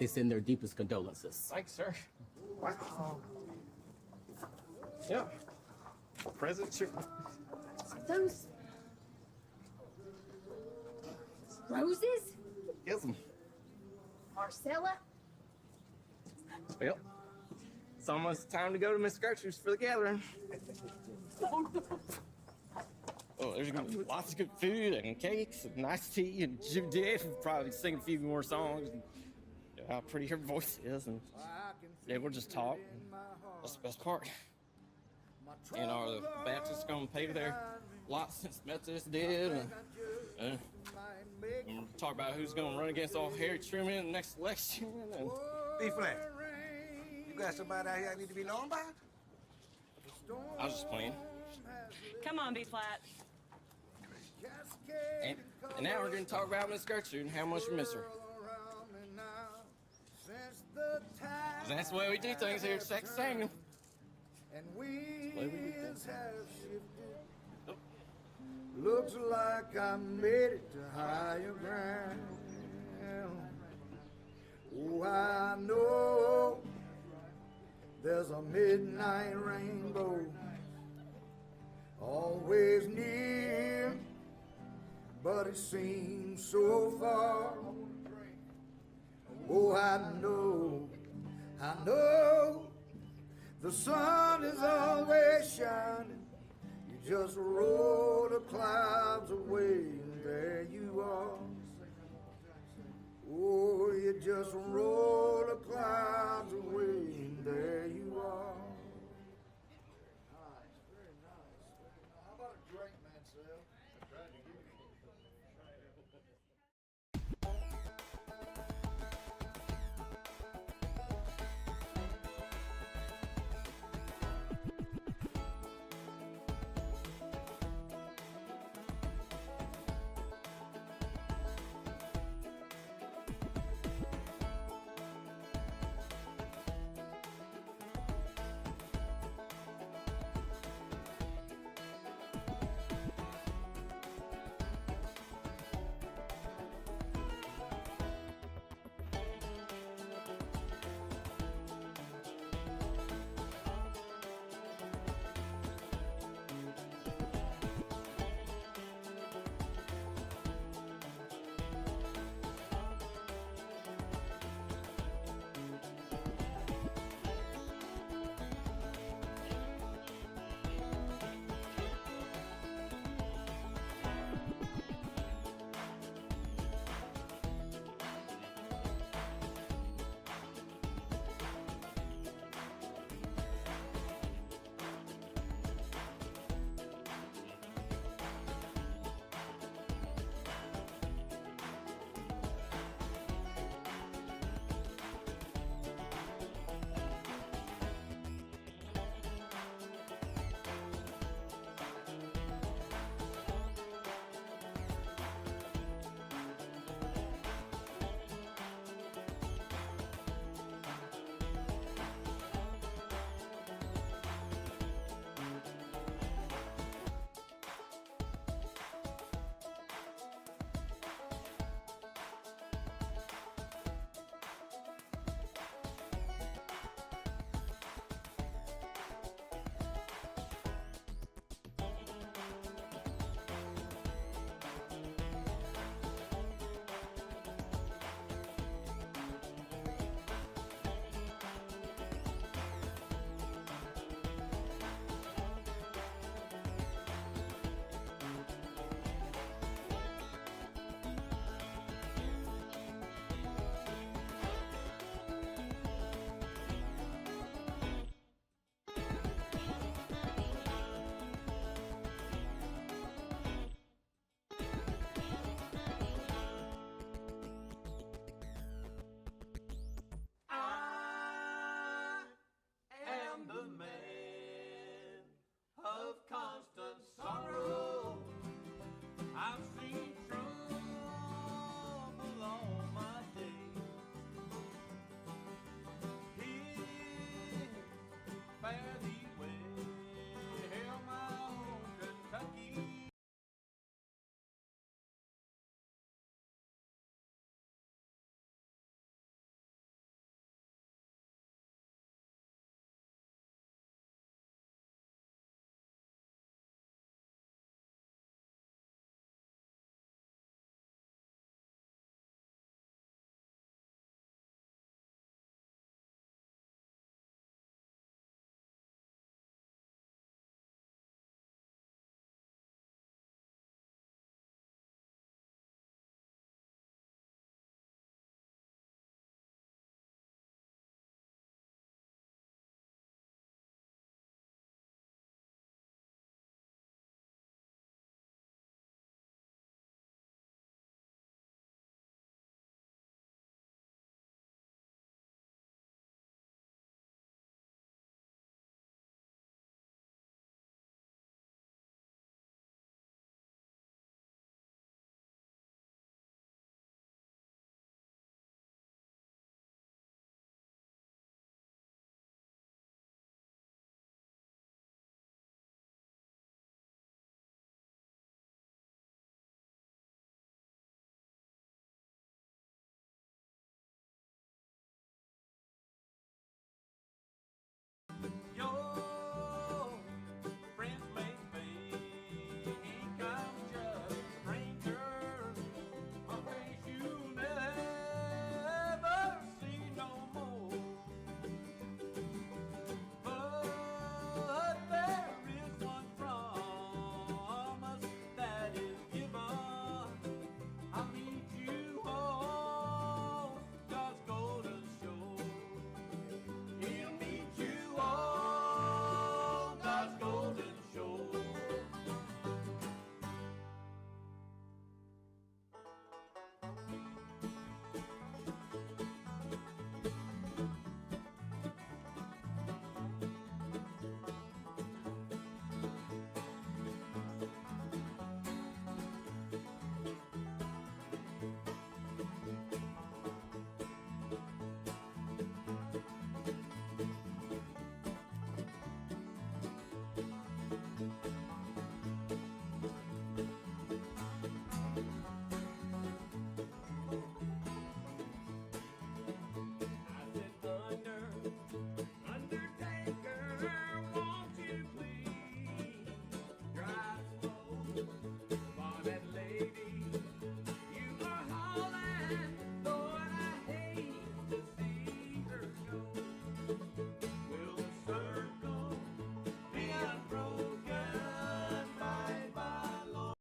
They send their deepest condolences.
Thanks, sir. Wow. Yeah. President Truman.
Those roses?
Yes, ma'am.
Marcella?
Well, it's almost time to go to Miss Gertrude's for the gathering. Oh, there's gonna be lots of good food and cakes and nice tea, and Jim Dad will probably sing a few more songs and how pretty her voice is, and yeah, we'll just talk. That's the best part. And are the Baptists gonna pay their lot since Methodists did? And we'll talk about who's gonna run against old Harry Truman in the next election. And
Be flat. You got somebody out here I need to be known about?
I was just playing.
Come on, B-flat.
And now we're going to talk about Miss Gertrude and how much we miss her. 'Cause that's the way we do things here at Second Samuel.
And winds have shifted. Looks like I made it to higher ground. Oh, I know there's a midnight rainbow always near, but it seems so far. Oh, I know the sun is always shining. You just roll the clouds away, and there you are. Oh, you just roll the clouds away, and there